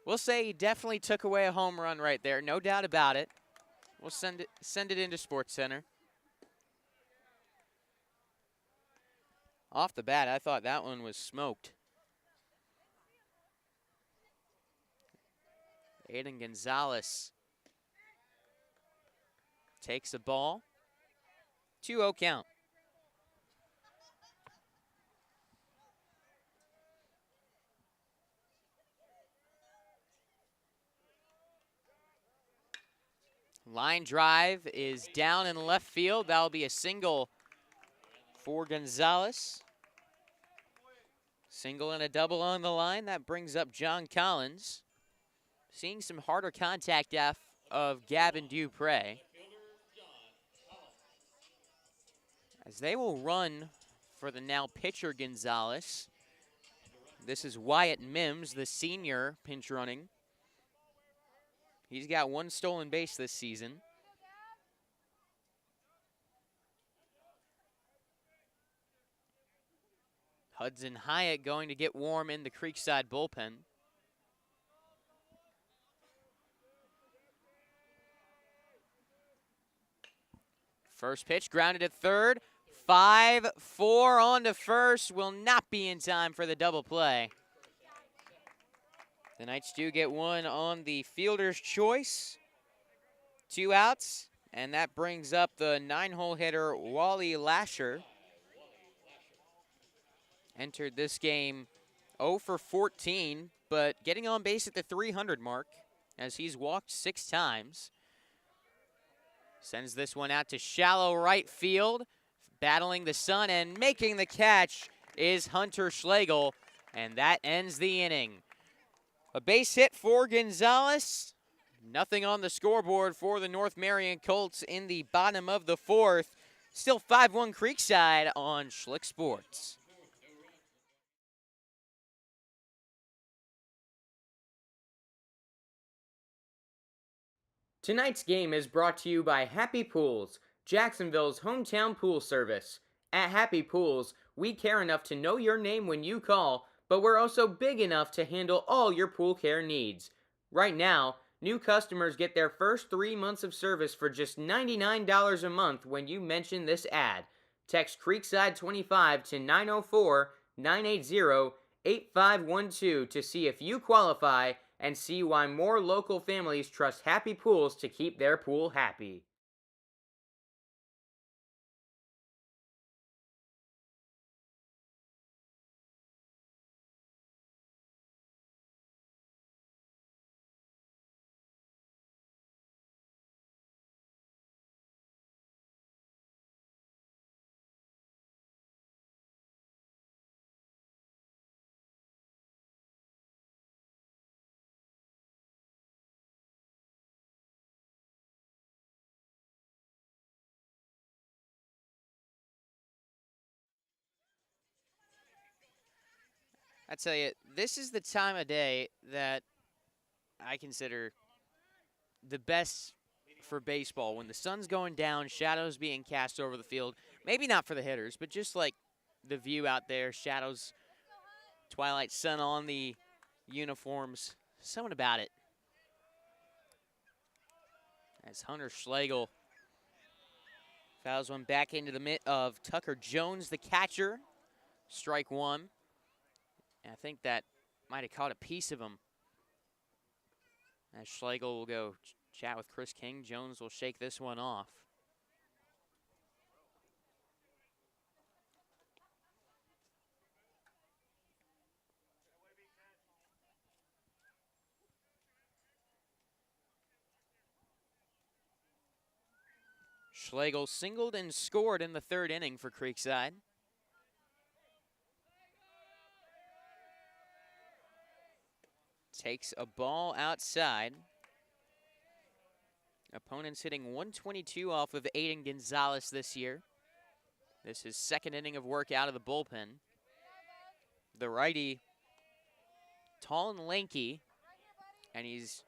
We'll say he definitely took away a home run right there. No doubt about it. We'll send it into Sports Center. Off the bat, I thought that one was smoked. Aiden Gonzalez takes the ball. 2-0 count. Line drive is down in left field. That'll be a single for Gonzalez. Single and a double on the line. That brings up John Collins. Seeing some harder contact of Gavin Dupre. As they will run for the now pitcher Gonzalez. This is Wyatt Mims, the senior, pinch running. He's got 1 stolen base this season. Hudson Hyatt going to get warm in the Creekside bullpen. First pitch grounded at third. 5-4 on to first. Will not be in time for the double play. The Knights do get one on the fielder's choice. 2 outs, and that brings up the 9-hole hitter, Wally Lasher. Entered this game 0 for 14, but getting on base at the 300 mark as he's walked 6 times. Sends this one out to shallow right field. Battling the sun and making the catch is Hunter Schlegel, and that ends the inning. A base hit for Gonzalez. Nothing on the scoreboard for the North Marion Colts in the bottom of the 4th. Still 5-1 Creekside on Schlick Sports. Tonight's game is brought to you by Happy Pools, Jacksonville's hometown pool service. At Happy Pools, we care enough to know your name when you call, but we're also big enough to handle all your pool care needs. Right now, new customers get their first 3 months of service for just $99 a month when you mention this ad. Text Creekside25 to 904-980-8512 to see if you qualify and see why more local families trust Happy Pools to keep their pool happy. I tell you, this is the time of day that I consider the best for baseball. When the sun's going down, shadows being cast over the field. Maybe not for the hitters, but just like the view out there, shadows, twilight sun on the uniforms. Something about it. As Hunter Schlegel fouls one back into the mitt of Tucker Jones, the catcher. Strike one. And I think that might have caught a piece of him. As Schlegel will go chat with Chris King, Jones will shake this one off. Schlegel singled and scored in the 3rd inning for Creekside. Takes a ball outside. Opponents hitting 122 off of Aiden Gonzalez this year. This is 2nd inning of work out of the bullpen. The righty, tall and lanky, and he's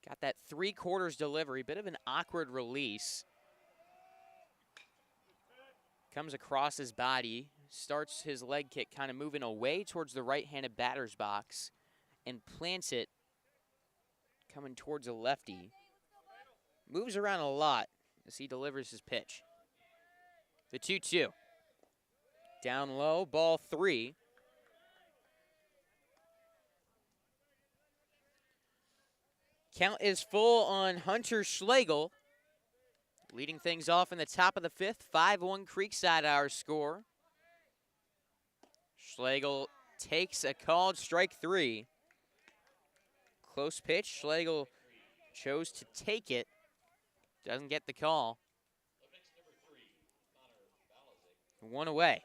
got that 3/4 delivery, bit of an awkward release. Comes across his body, starts his leg kick kind of moving away towards the right-handed batter's box, and plants it coming towards a lefty. Moves around a lot as he delivers his pitch. The 2-2. Down low, ball 3. Count is full on Hunter Schlegel. Leading things off in the top of the 5th, 5-1 Creekside our score. Schlegel takes a called strike 3. Close pitch, Schlegel chose to take it. Doesn't get the call. 1 away.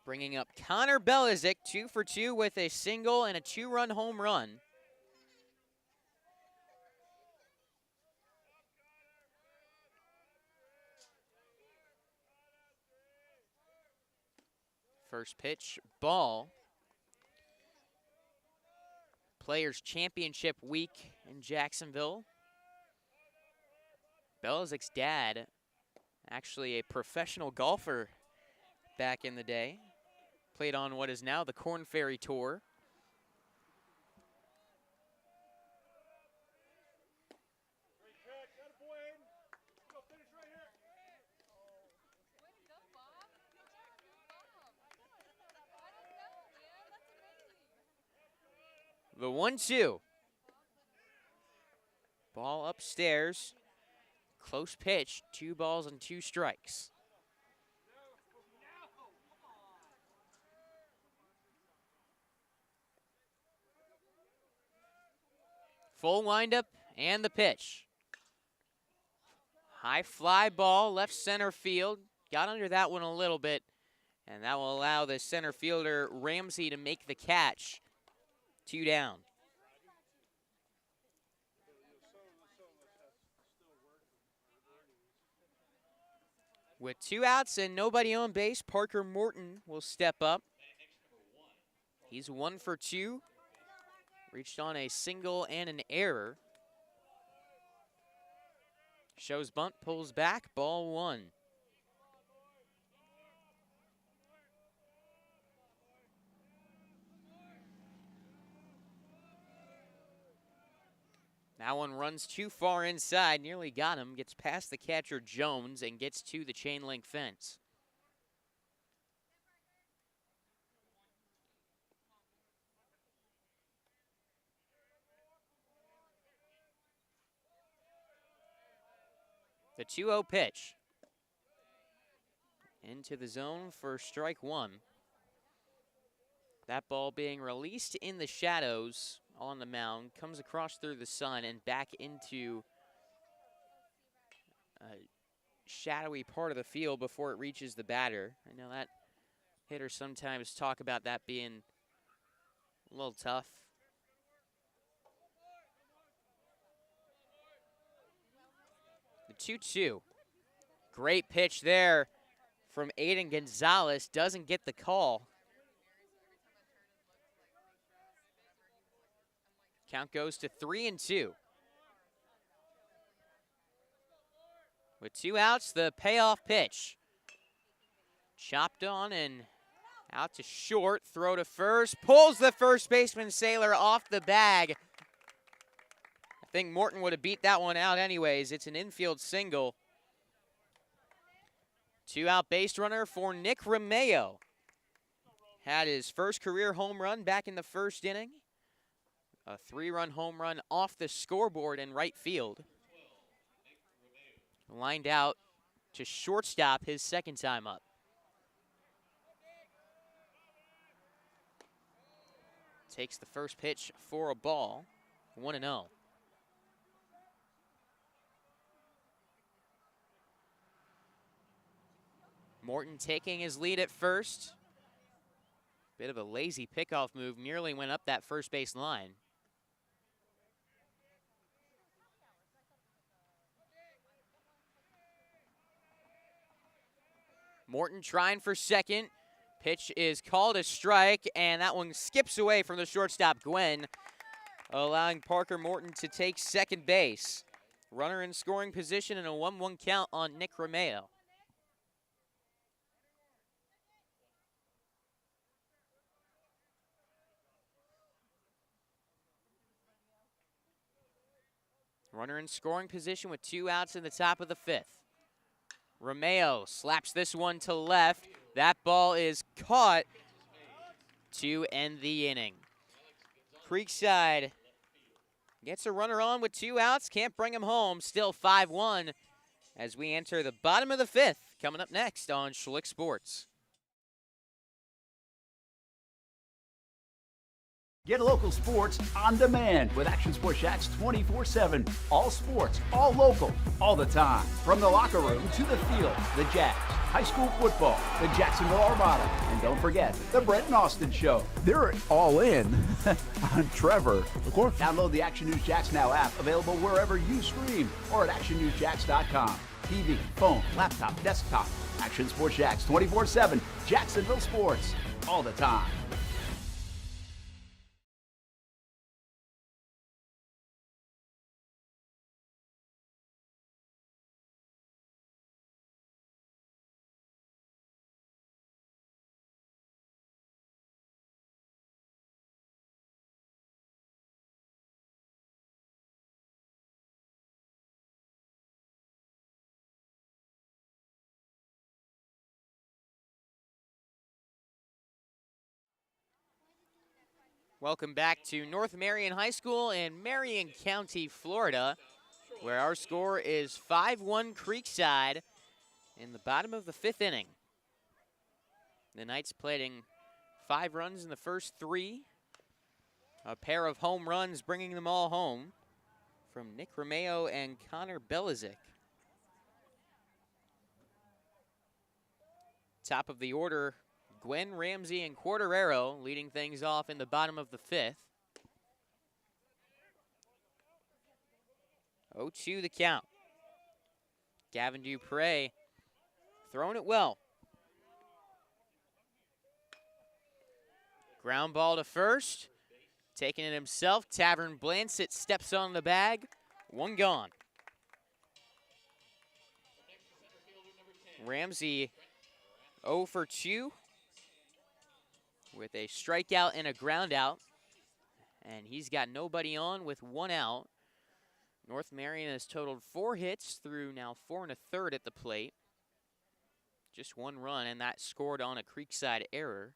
Bringing up Connor Belizik, 2 for 2 with a single and a 2-run home run. First pitch, ball. Players Championship week in Jacksonville. Belizik's dad, actually a professional golfer back in the day. Played on what is now the Korn Ferry Tour. The 1-2. Ball upstairs. Close pitch, 2 balls and 2 strikes. Full windup and the pitch. High fly ball, left center field. Got under that one a little bit, and that will allow the center fielder Ramsey to make the catch. 2 down. With 2 outs and nobody on base, Parker Morton will step up. He's 1 for 2. Reached on a single and an error. Shows bunt, pulls back, ball 1. That one runs too far inside, nearly got him, gets past the catcher Jones and gets to the chain link fence. The 2-0 pitch. Into the zone for strike 1. That ball being released in the shadows on the mound, comes across through the sun and back into a shadowy part of the field before it reaches the batter. I know that hitters sometimes talk about that being a little tough. The 2-2. Great pitch there from Aiden Gonzalez. Doesn't get the call. Count goes to 3-2. With 2 outs, the payoff pitch. Chopped on and out to short. Throw to first. Pulls the first baseman Saylor off the bag. I think Morton would have beat that one out anyways. It's an infield single. 2-out base runner for Nick Romeo. Had his first career home run back in the first inning. A 3-run home run off the scoreboard in right field. Lined out to shortstop his second time up. Takes the first pitch for a ball. 1-0. Morton taking his lead at first. Bit of a lazy pickoff move. Nearly went up that first base line. Morton trying for second. Pitch is called a strike, and that one skips away from the shortstop, Gwen, allowing Parker Morton to take second base. Runner in scoring position and a 1-1 count on Nick Romeo. Runner in scoring position with 2 outs in the top of the 5th. Romeo slaps this one to left. That ball is caught to end the inning. Creekside gets a runner on with 2 outs. Can't bring him home. Still 5-1 as we enter the bottom of the 5th. Coming up next on Schlick Sports. Get local sports on demand with Action Sports Shacks 24/7. All sports, all local, all the time. From the locker room to the field, the Jacks, high school football, the Jacksonville Armada, and don't forget the Brett and Austin Show. They're all in on Trevor. Of course. Download the Action News Jacks Now app, available wherever you stream or at actionnewsjacks.com. TV, phone, laptop, desktop. Action Sports Shacks 24/7. Jacksonville sports, all the time. Welcome back to North Marion High School in Marion County, Florida. where our score is 5-1 Creekside in the bottom of the 5th inning. The Knights planting 5 runs in the first 3. A pair of home runs bringing them all home from Nick Romeo and Connor Belizic. Top of the order, Gwen Ramsey and Quartararo leading things off in the bottom of the 5th. 0-2 the count. Gavin Dupre throwing it well. Ground ball to first. Taking it himself, Tavern Blansett steps on the bag. 1 gone. Ramsey 0 for 2 with a strikeout and a ground out. And he's got nobody on with 1 out. North Marion has totaled 4 hits through now 4 1/3 at the plate. Just 1 run, and that scored on a Creekside error.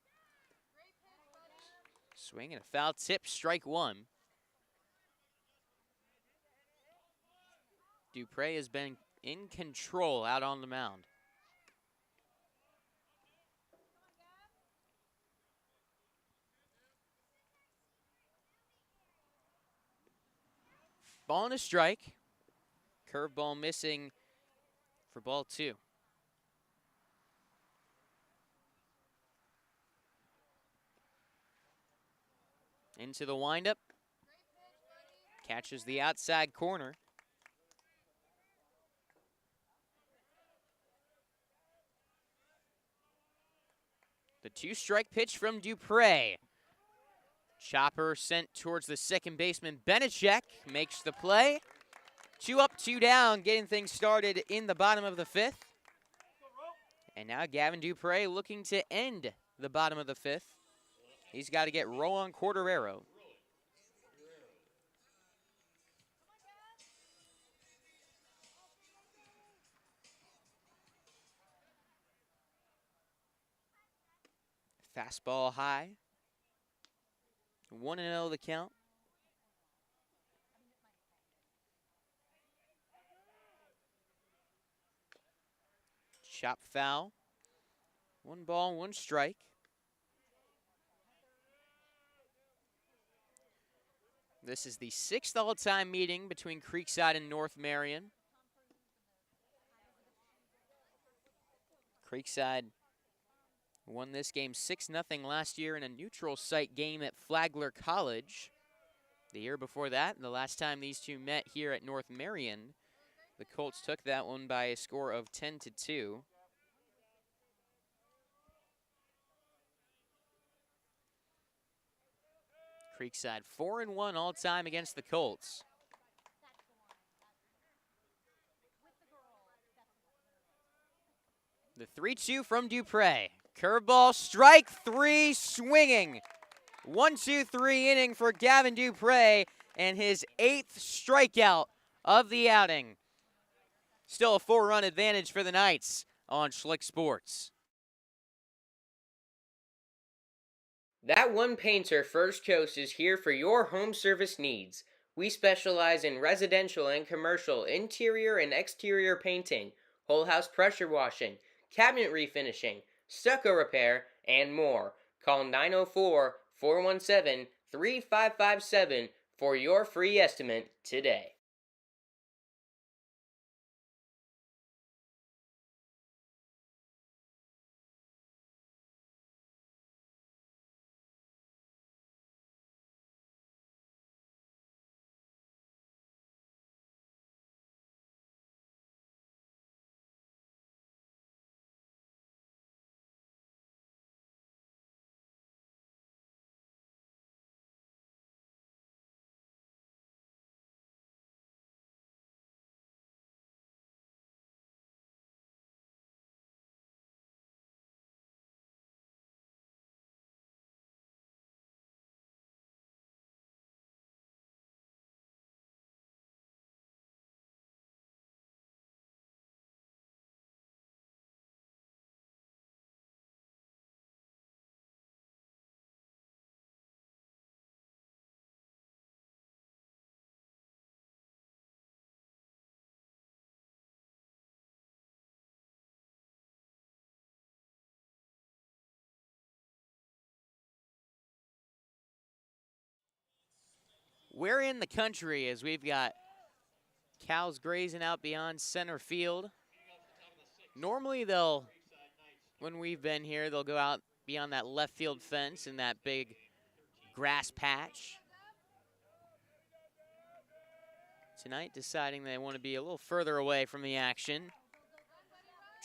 Swing and a foul tip, strike 1. Dupre has been in control out on the mound. Ball and a strike. Curveball missing for ball 2. Into the windup. Catches the outside corner. The 2-strike pitch from Dupre. Chopper sent towards the second baseman. Benechek makes the play. 2 up, 2 down, getting things started in the bottom of the 5th. And now Gavin Dupre looking to end the bottom of the 5th. He's got to get Rowan Quartararo. Fastball high. 1-0 the count. Chop foul. 1 ball, 1 strike. This is the 6th all-time meeting between Creekside and North Marion. Creekside won this game 6-0 last year in a neutral site game at Flagler College. The year before that, the last time these two met here at North Marion, the Colts took that one by a score of 10-2. Creekside 4-1 all time against the Colts. The 3-2 from Dupre. Curveball, strike 3, swinging. 1-2-3 inning for Gavin Dupre and his 8th strikeout of the outing. Still a 4-run advantage for the Knights on Schlick Sports. That One Painter First Coast is here for your home service needs. We specialize in residential and commercial interior and exterior painting, whole house pressure washing, cabinet refinishing, stucco repair, and more. Call 904-417-3557 for your free estimate today. Where in the country, as we've got cows grazing out beyond center field. Normally when we've been here, they'll go out beyond that left field fence in that big grass patch. Tonight, deciding they want to be a little further away from the action.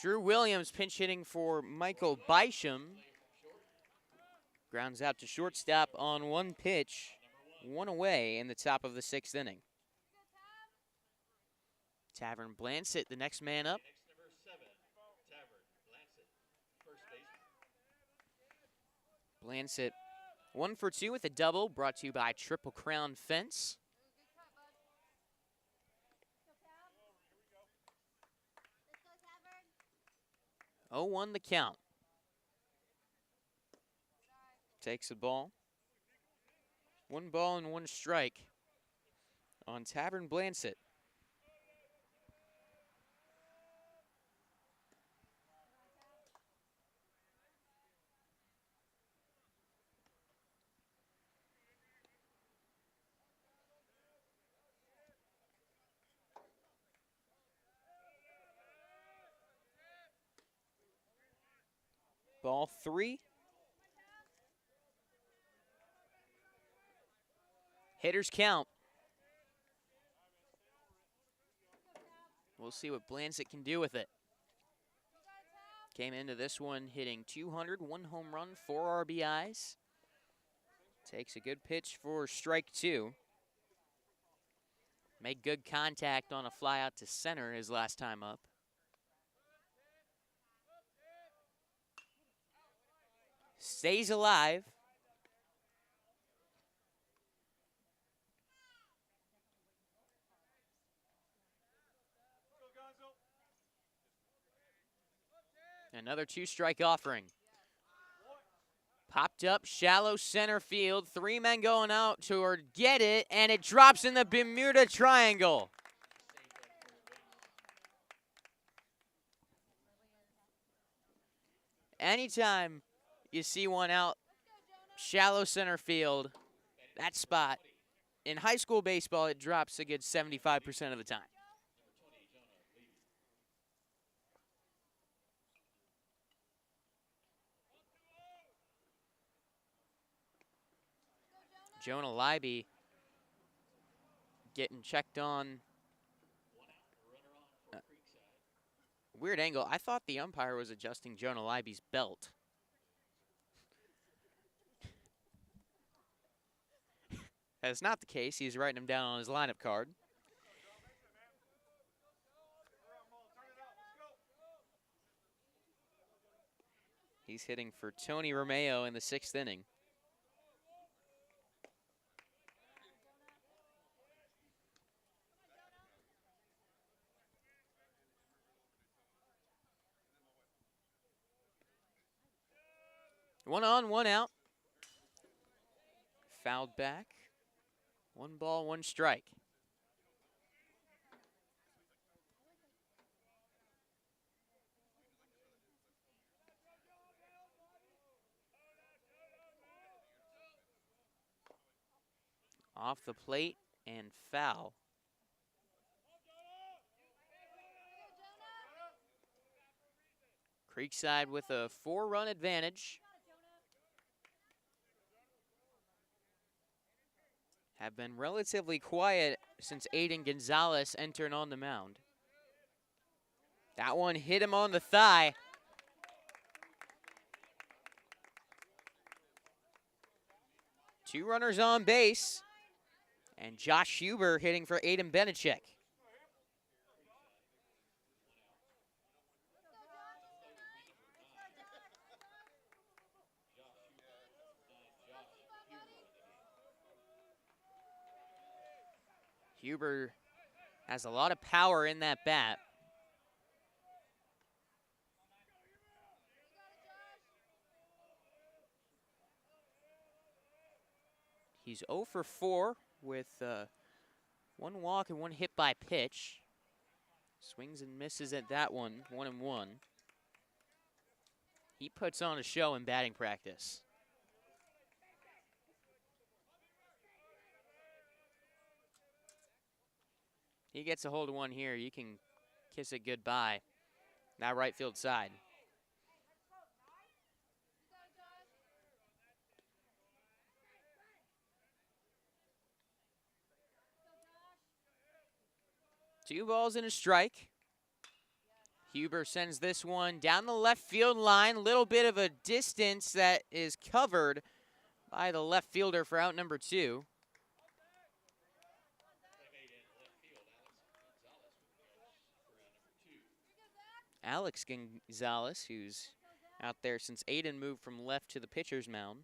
Drew Williams pinch hitting for Michael Bysham. Grounds out to shortstop on one pitch, one away in the top of the 6th inning. Tavern Blansett, the next man up. Blansett 1 for 2 with a double, brought to you by Triple Crown Fence. 0-1 the count. Takes the ball. 1 ball and 1 strike on Tavern Blansett. Ball 3. Hitters count. We'll see what Blansett can do with it. Came into this one hitting 200, 1 home run, 4 RBIs. Takes a good pitch for strike 2. Made good contact on a fly out to center his last time up. Stays alive. Another 2-strike offering. Popped up, shallow center field. 3 men going out to get it, and it drops in the Bermuda Triangle. Anytime you see one out shallow center field, that spot, in high school baseball, it drops a good 75% of the time. Jonah Leiby getting checked on. Weird angle. I thought the umpire was adjusting Jonah Leiby's belt. That's not the case. He's writing him down on his lineup card. He's hitting for Tony Romeo in the 6th inning. One on, 1 out. Fouled back. 1 ball, 1 strike. Off the plate and foul. Creekside with a 4-run advantage. Have been relatively quiet since Aiden Gonzalez entered on the mound. That one hit him on the thigh. Two runners on base. And Josh Huber hitting for Aiden Benechek. Huber has a lot of power in that bat. He's 0 for 4 with 1 walk and 1 hit by pitch. Swings and misses at that one, 1-1. He puts on a show in batting practice. He gets a hold of one here. You can kiss it goodbye. That right field side. Two balls and a strike. Huber sends this one down the left field line. Little bit of a distance that is covered by the left fielder for out number 2. Alex Gonzalez, who's out there since Aiden moved from left to the pitcher's mound.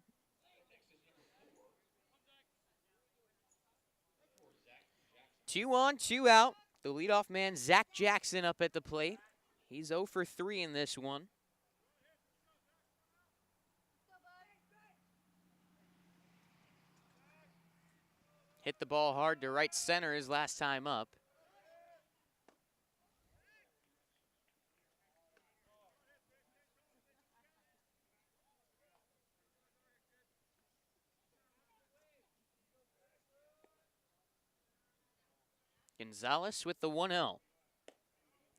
Two on, two out. The leadoff man, Zach Jackson, up at the plate. He's 0 for 3 in this one. Hit the ball hard to right center his last time up. Gonzalez with the 1-0.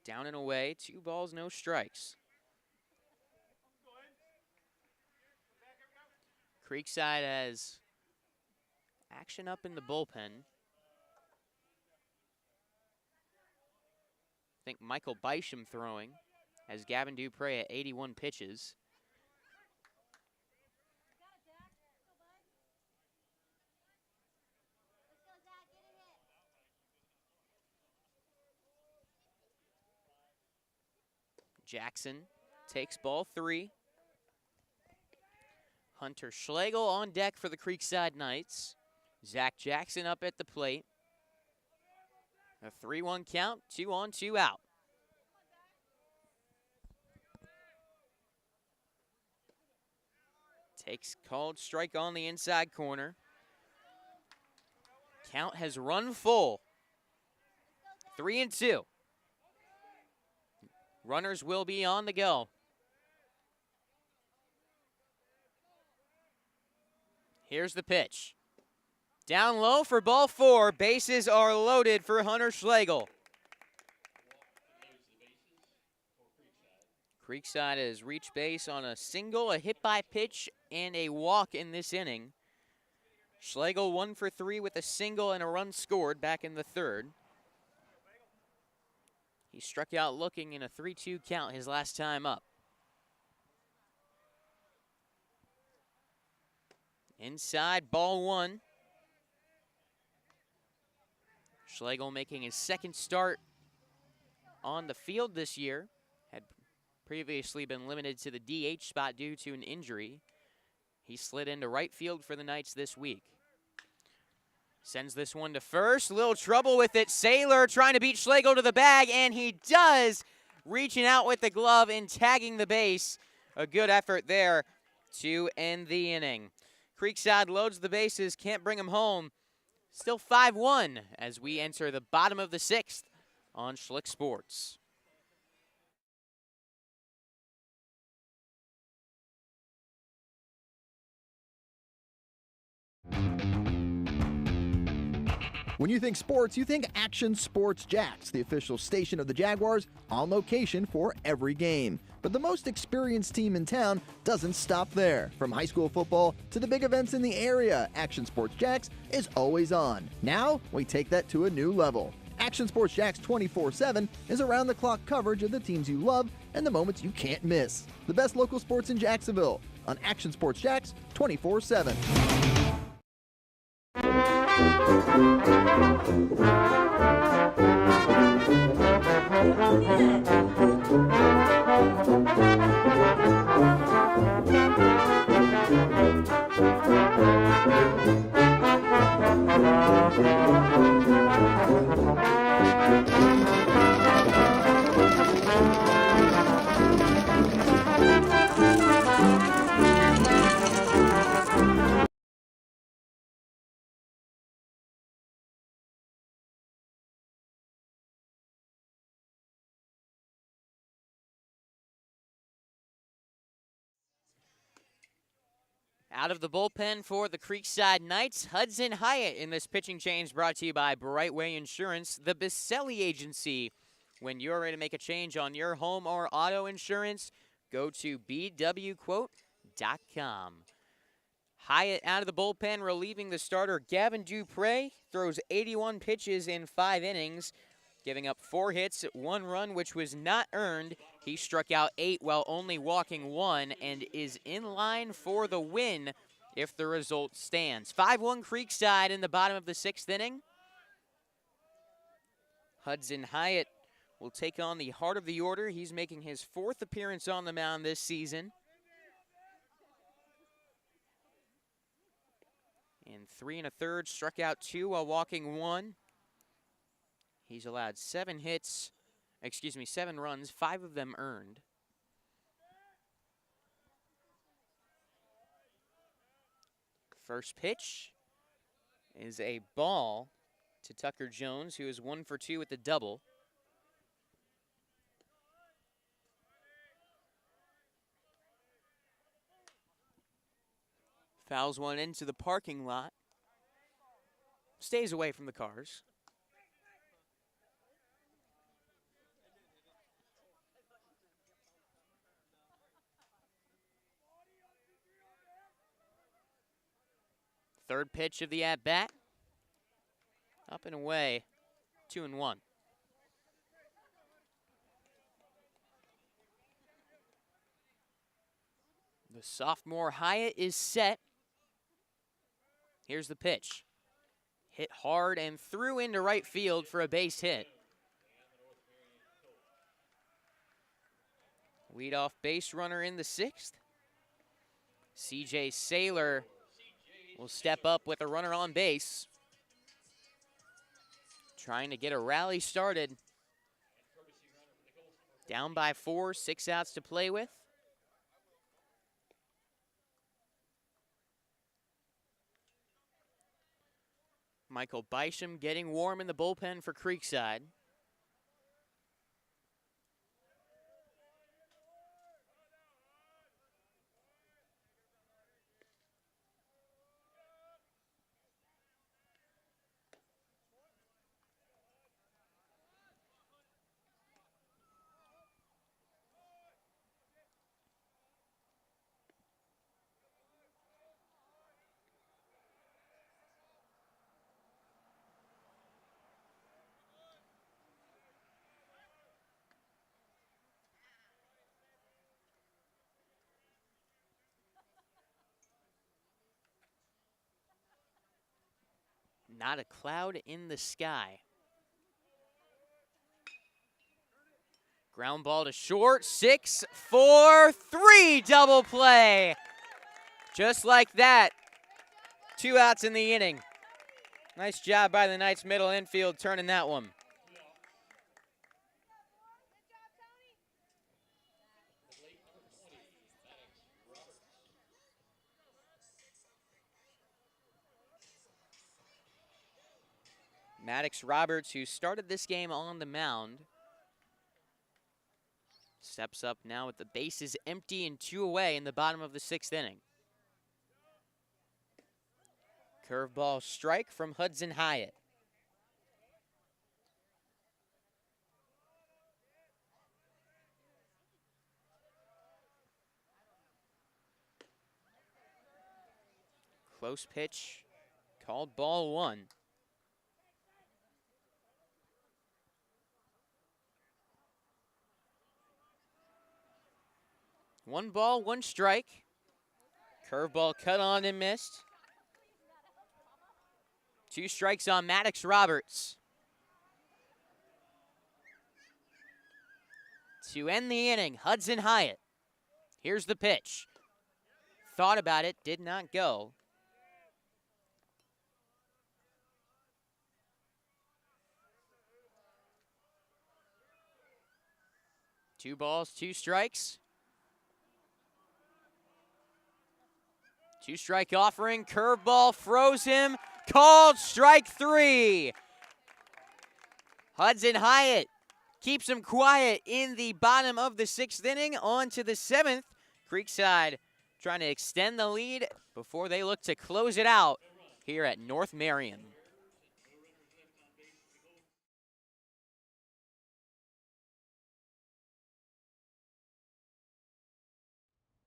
Down and away, 2 balls, no strikes. Creekside has action up in the bullpen. I think Michael Bysham throwing, has Gavin Dupre at 81 pitches. Jackson takes ball 3. Hunter Schlegel on deck for the Creekside Knights. Zach Jackson up at the plate. A 3-1 count, 2 on, 2 out. Takes called strike on the inside corner. Count has run full. 3-2. Runners will be on the go. Here's the pitch. Down low for ball 4. Bases are loaded for Hunter Schlegel. Creekside has reached base on a single, a hit by pitch, and a walk in this inning. Schlegel 1 for 3 with a single and a run scored back in the 3rd. He struck out looking in a 3-2 count his last time up. Inside, ball 1. Schlegel making his 2nd start on the field this year. Had previously been limited to the DH spot due to an injury. He slid into right field for the Knights this week. Sends this one to first. Little trouble with it. Saylor trying to beat Schlegel to the bag, and he does. Reaching out with the glove and tagging the base. A good effort there to end the inning. Creekside loads the bases, can't bring him home. Still 5-1 as we enter the bottom of the 6th on Schlick Sports. When you think sports, you think Action Sports Jacks, the official station of the Jaguars, on location for every game. But the most experienced team in town doesn't stop there. From high school football to the big events in the area, Action Sports Jacks is always on. Now, we take that to a new level. Action Sports Jacks 24/7 is around-the-clock coverage of the teams you love and the moments you can't miss. The best local sports in Jacksonville on Action Sports Jacks 24/7. Out of the bullpen for the Creekside Knights, Hudson Hyatt in this pitching change brought to you by Brightway Insurance, the Baselli Agency. When you're ready to make a change on your home or auto insurance, go to bwquote.com. Hyatt out of the bullpen, relieving the starter Gavin Dupre, throws 81 pitches in 5 innings, giving up 4 hits, 1 run, which was not earned. He struck out 8 while only walking 1 and is in line for the win if the result stands. 5-1 Creekside in the bottom of the 6th inning. Hudson Hyatt will take on the heart of the order. He's making his 4th appearance on the mound this season. In 3 1/3, struck out 2 while walking 1. He's allowed 7 runs, 5 of them earned. First pitch is a ball to Tucker Jones, who is 1 for 2 with the double. Fouls one into the parking lot. Stays away from the cars. Third pitch of the at-bat. Up and away, 2-1. The sophomore Hyatt is set. Here's the pitch. Hit hard and threw into right field for a base hit. Leadoff base runner in the 6th. CJ Saylor will step up with a runner on base. Trying to get a rally started. Down by 4, 6 outs to play with. Michael Bysham getting warm in the bullpen for Creekside. Not a cloud in the sky. Ground ball to short, 6-4-3 double play. Just like that, 2 outs in the inning. Nice job by the Knights middle infield turning that one. Maddox Roberts, who started this game on the mound, steps up now with the bases empty and 2 away in the bottom of the 6th inning. Curveball strike from Hudson Hyatt. Close pitch, called ball 1. One ball, 1 strike. Curveball cut on and missed. 2 strikes on Maddox Roberts. To end the inning, Hudson Hyatt. Here's the pitch. Thought about it, did not go. Two balls, 2 strikes. 2-strike offering, curveball, froze him, called strike 3. Hudson Hyatt keeps him quiet in the bottom of the 6th inning. On to the 7th. Creekside trying to extend the lead before they look to close it out here at North Marion.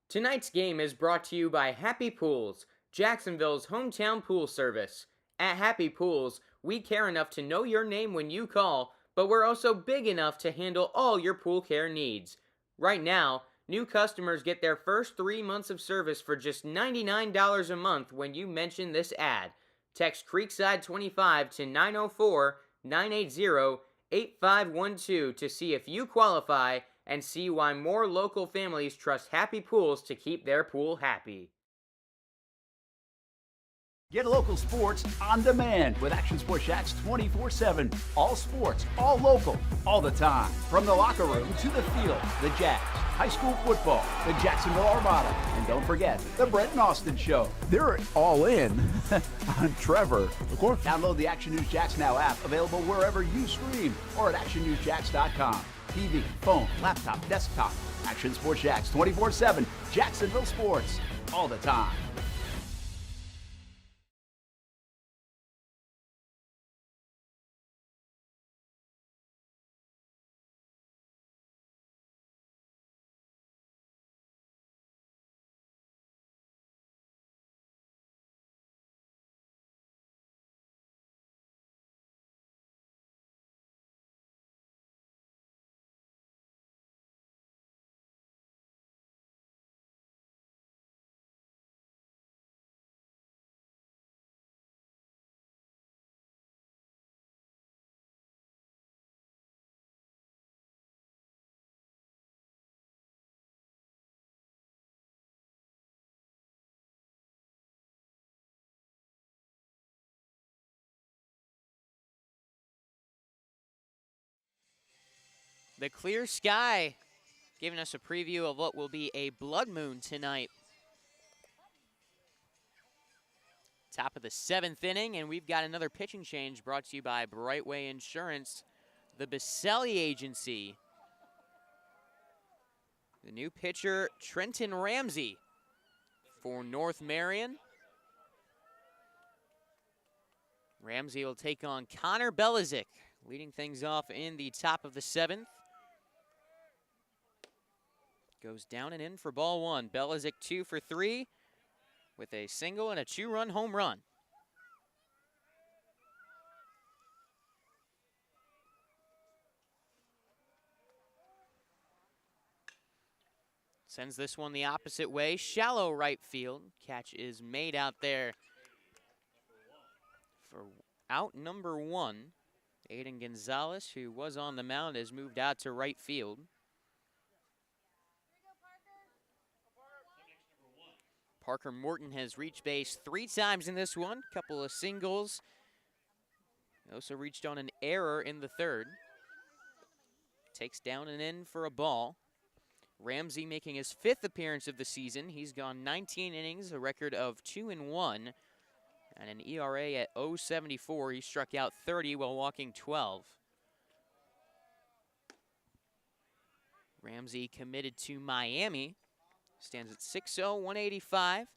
Tonight's game is brought to you by Happy Pools, Jacksonville's hometown pool service. At Happy Pools, we care enough to know your name when you call, but we're also big enough to handle all your pool care needs. Right now, new customers get their first 3 months of service for just $99 a month when you mention this ad. Text Creekside 25 to 904-980-8512 to see if you qualify and see why more local families trust Happy Pools to keep their pool happy. Get local sports on demand with Action Sports Shacks 24/7. All sports, all local, all the time. From the locker room to the field, the Jacks, high school football, the Jacksonville Armada, and don't forget, the Brett and Austin Show. They're all in on Trevor. Of course. Download the Action News Jacks Now app, available wherever you stream or at actionnewsjacks.com. TV, phone, laptop, desktop. Action Sports Jacks 24/7. Jacksonville sports all the time. The clear sky giving us a preview of what will be a blood moon tonight. Top of the 7th inning, and we've got another pitching change brought to you by Brightway Insurance, the Baselli Agency. The new pitcher, Trenton Ramsey for North Marion. Ramsey will take on Connor Belizik, leading things off in the top of the 7th. Goes down and in for ball 1. Belizik 2 for 3 with a single and a 2-run home run. Sends this one the opposite way, shallow right field. Catch is made out there for out number 1. Aiden Gonzalez, who was on the mound, has moved out to right field. Parker Morton has reached base 3 times in this one, couple of singles. He also reached on an error in the 3rd. Takes down and in for a ball. Ramsey making his 5th appearance of the season. He's gone 19 innings, a record of 2-1, and an ERA at 0.74. He struck out 30 while walking 12. Ramsey committed to Miami. Stands at 6-0, 185.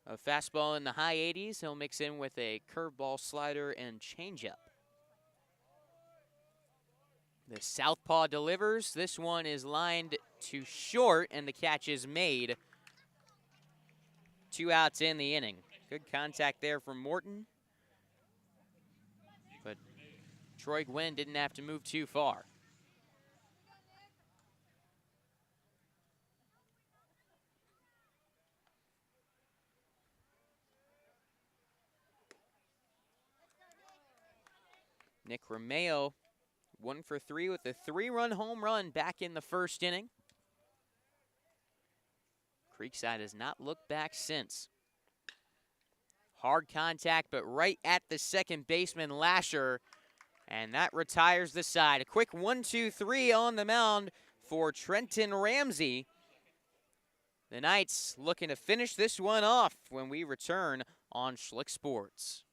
A fastball in the high 80s. He'll mix in with a curveball, slider, and changeup. The southpaw delivers. This one is lined to short, and the catch is made. 2 outs in the inning. Good contact there from Morton. But Troy Gwynn didn't have to move too far. Nick Romeo, 1 for 3 with a 3-run home run back in the 1st inning. Creekside has not looked back since. Hard contact, but right at the second baseman, Lasher, and that retires the side. A quick 1-2-3 on the mound for Trenton Ramsey. The Knights looking to finish this one off when we return on Schlick Sports.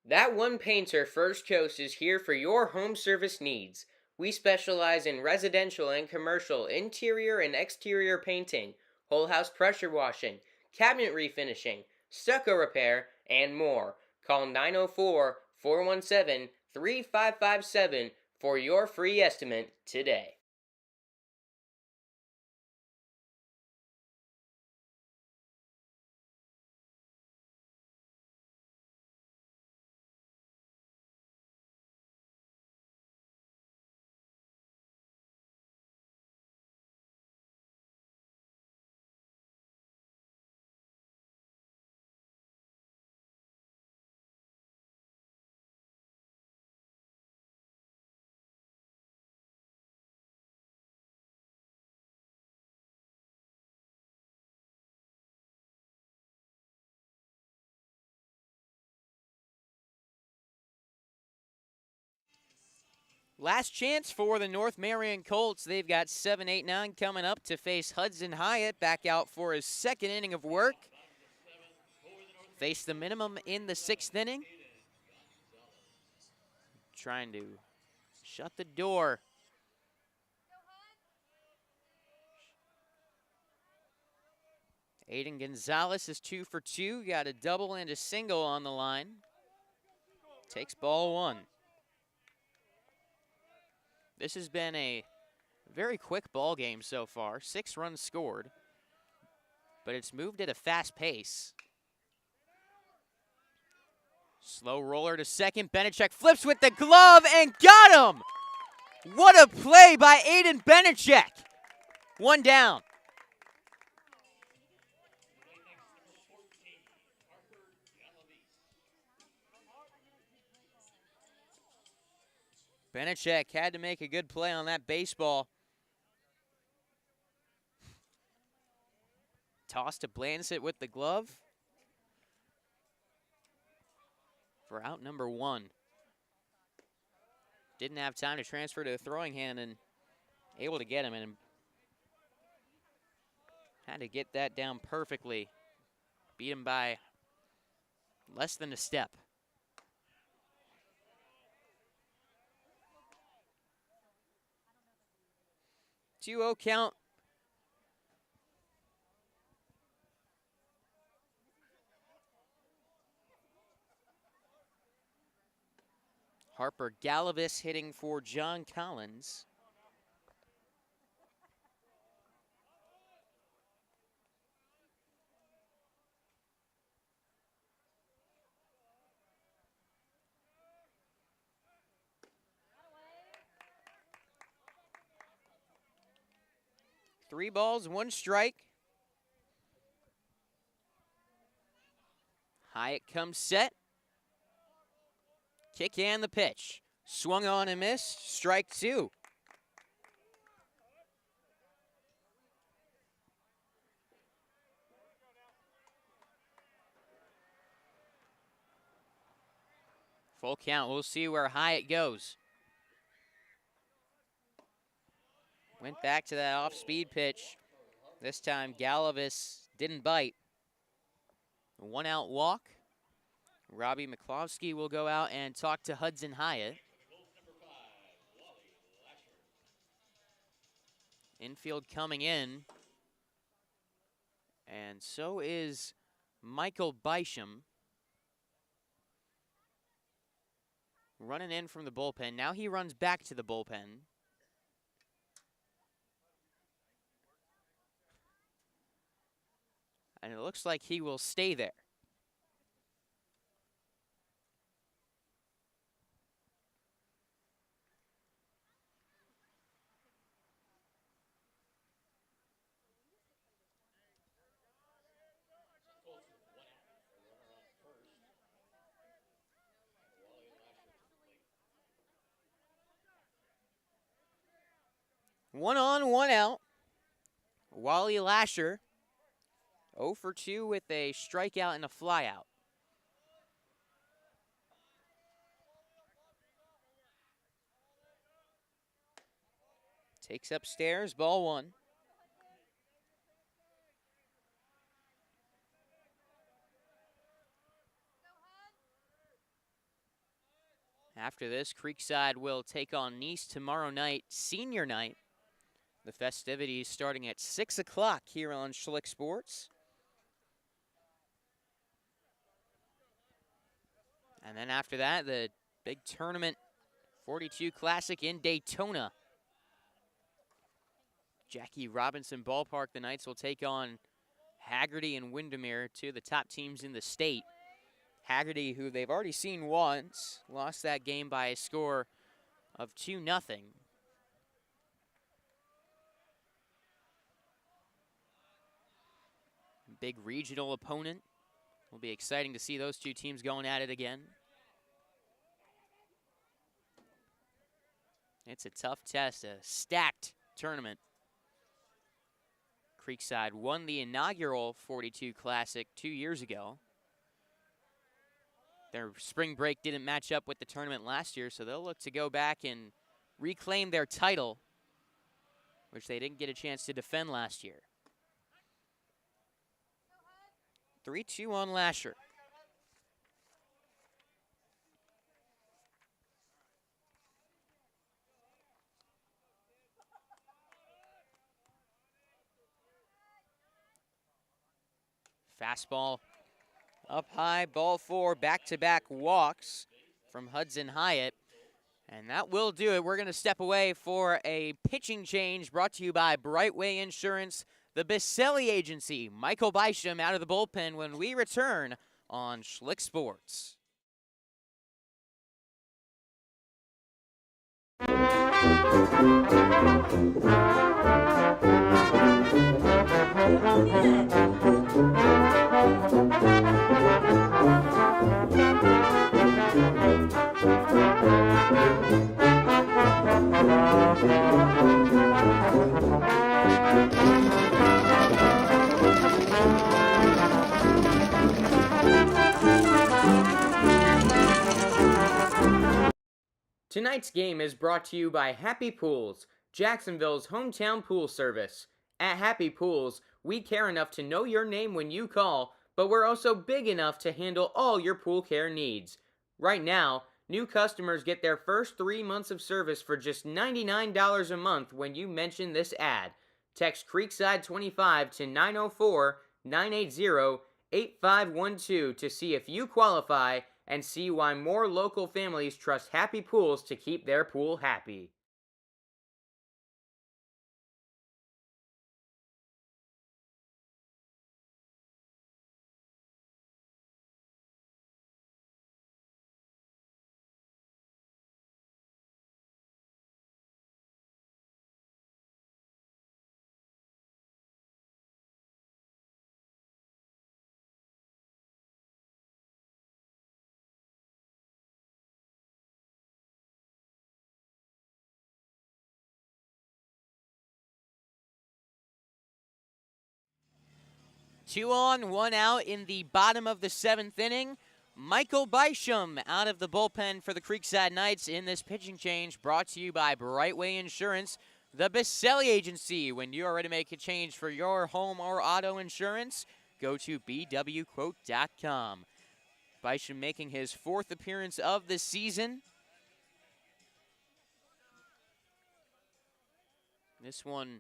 That One Painter First Coast is here for your home service needs. We specialize in residential and commercial interior and exterior painting, whole house pressure washing, cabinet refinishing, stucco repair, and more. Call 904-417-3557 for your free estimate today. Last chance for the North Marion Colts. They've got 7-8-9 coming up to face Hudson Hyatt back out for his second inning of work. Face the minimum in the 6th inning. Trying to shut the door. Aiden Gonzalez is 2 for 2. Got a double and a single on the line. Takes ball 1. This has been a very quick ball game so far. 6 runs scored, but it's moved at a fast pace. Slow roller to second. Benechek flips with the glove and got him! What a play by Aiden Benechek. 1 down. Benechek had to make a good play on that baseball. Toss to Blansett with the glove for out number 1. Didn't have time to transfer to a throwing hand and able to get him, and had to get that down perfectly. Beat him by less than a step. 2-0 count. Harper Galavis hitting for John Collins. Three balls, 1 strike. Hyatt comes set. Kick and the pitch. Swung on and missed. Strike 2. Full count. We'll see where Hyatt goes. Went back to that off-speed pitch. This time Galavis didn't bite. 1 out walk. Robbie McCloskey will go out and talk to Hudson Hyatt. Infield coming in. And so is Michael Bysham. Running in from the bullpen. Now he runs back to the bullpen. And it looks like he will stay there. One on, 1 out. Wally Lasher, 0 for 2 with a strikeout and a flyout. Takes upstairs, ball 1. After this, Creekside will take on Nice tomorrow night, senior night. The festivities starting at 6 o'clock here on Schlick Sports. And then after that, the big tournament 42 Classic in Daytona. Jackie Robinson Ballpark, the Knights will take on Haggerty and Windermere, two of the top teams in the state. Haggerty, who they've already seen once, lost that game by a score of 2-0. Big regional opponent. Will be exciting to see those two teams going at it again. It's a tough test, a stacked tournament. Creekside won the inaugural 42 Classic 2 years ago. Their spring break didn't match up with the tournament last year, so they'll look to go back and reclaim their title, which they didn't get a chance to defend last year. 3-2 on Lasher. Fastball up high, ball four, back-to-back walks from Hudson Hyatt. And that will do it. We're going to step away for a pitching change brought to you by Brightway Insurance, the Biselli Agency. Michael Bysham out of the bullpen when we return on Schlick Sports. Tonight's game is brought to you by Happy Pools, Jacksonville's hometown pool service. At Happy Pools, we care enough to know your name when you call, but we're also big enough to handle all your pool care needs. Right now, new customers get their first 3 months of service for just $99 a month when you mention this ad. Text Creekside25 to 904-980-8512 to see if you qualify and see why more local families trust Happy Pools to keep their pool happy. Two on, one out in the bottom of the 7th inning. Michael Bysham out of the bullpen for the Creekside Knights in this pitching change brought to you by Brightway Insurance, the Biselli Agency. When you are ready to make a change for your home or auto insurance, go to bwquote.com. Bysham making his 4th appearance of the season. This one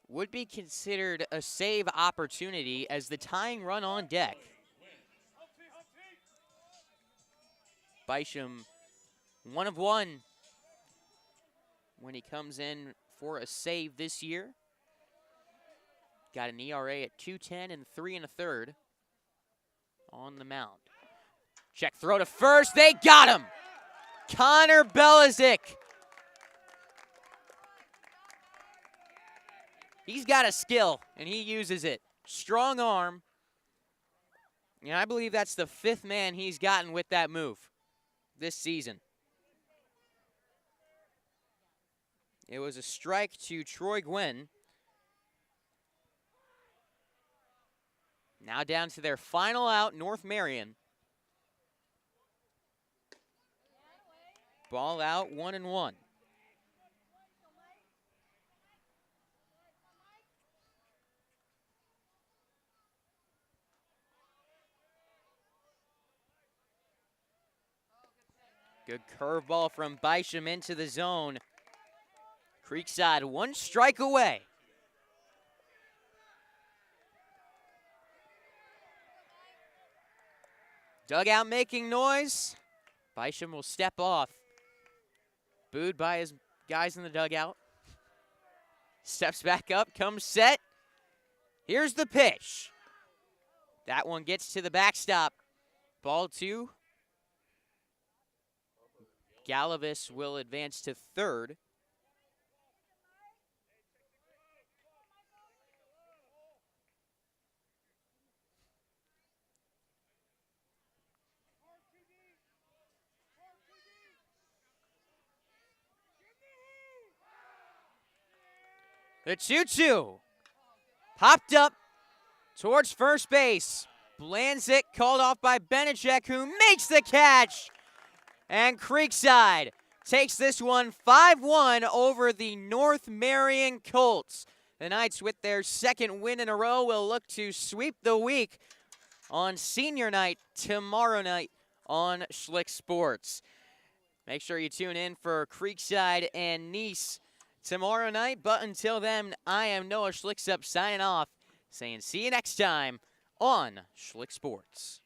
would be considered a save opportunity as the tying run on deck. Bysham, 1 of 1 when he comes in for a save this year. Got an ERA at 2.10 and 3 1/3 on the mound. Check throw to first. They got him. Connor Belizik. He's got a skill, and he uses it. Strong arm. And I believe that's the 5th man he's gotten with that move this season. It was a strike to Troy Gwynn. Now down to their final out, North Marion. Ball out, 1-1. Good curveball from Bisham into the zone. Creekside 1 strike away. Dugout making noise. Bisham will step off. Booed by his guys in the dugout. Steps back up, comes set. Here's the pitch. That one gets to the backstop. Ball 2. Galavis will advance to third. The 2-2 popped up towards first base. Blandzik called off by Benechek, who makes the catch. And Creekside takes this one 5-1 over the North Marion Colts. The Knights, with their second win in a row, will look to sweep the week on senior night tomorrow night on Schlick Sports. Make sure you tune in for Creekside and Nice tomorrow night. But until then, I am Noah Schlicksup signing off, saying see you next time on Schlick Sports.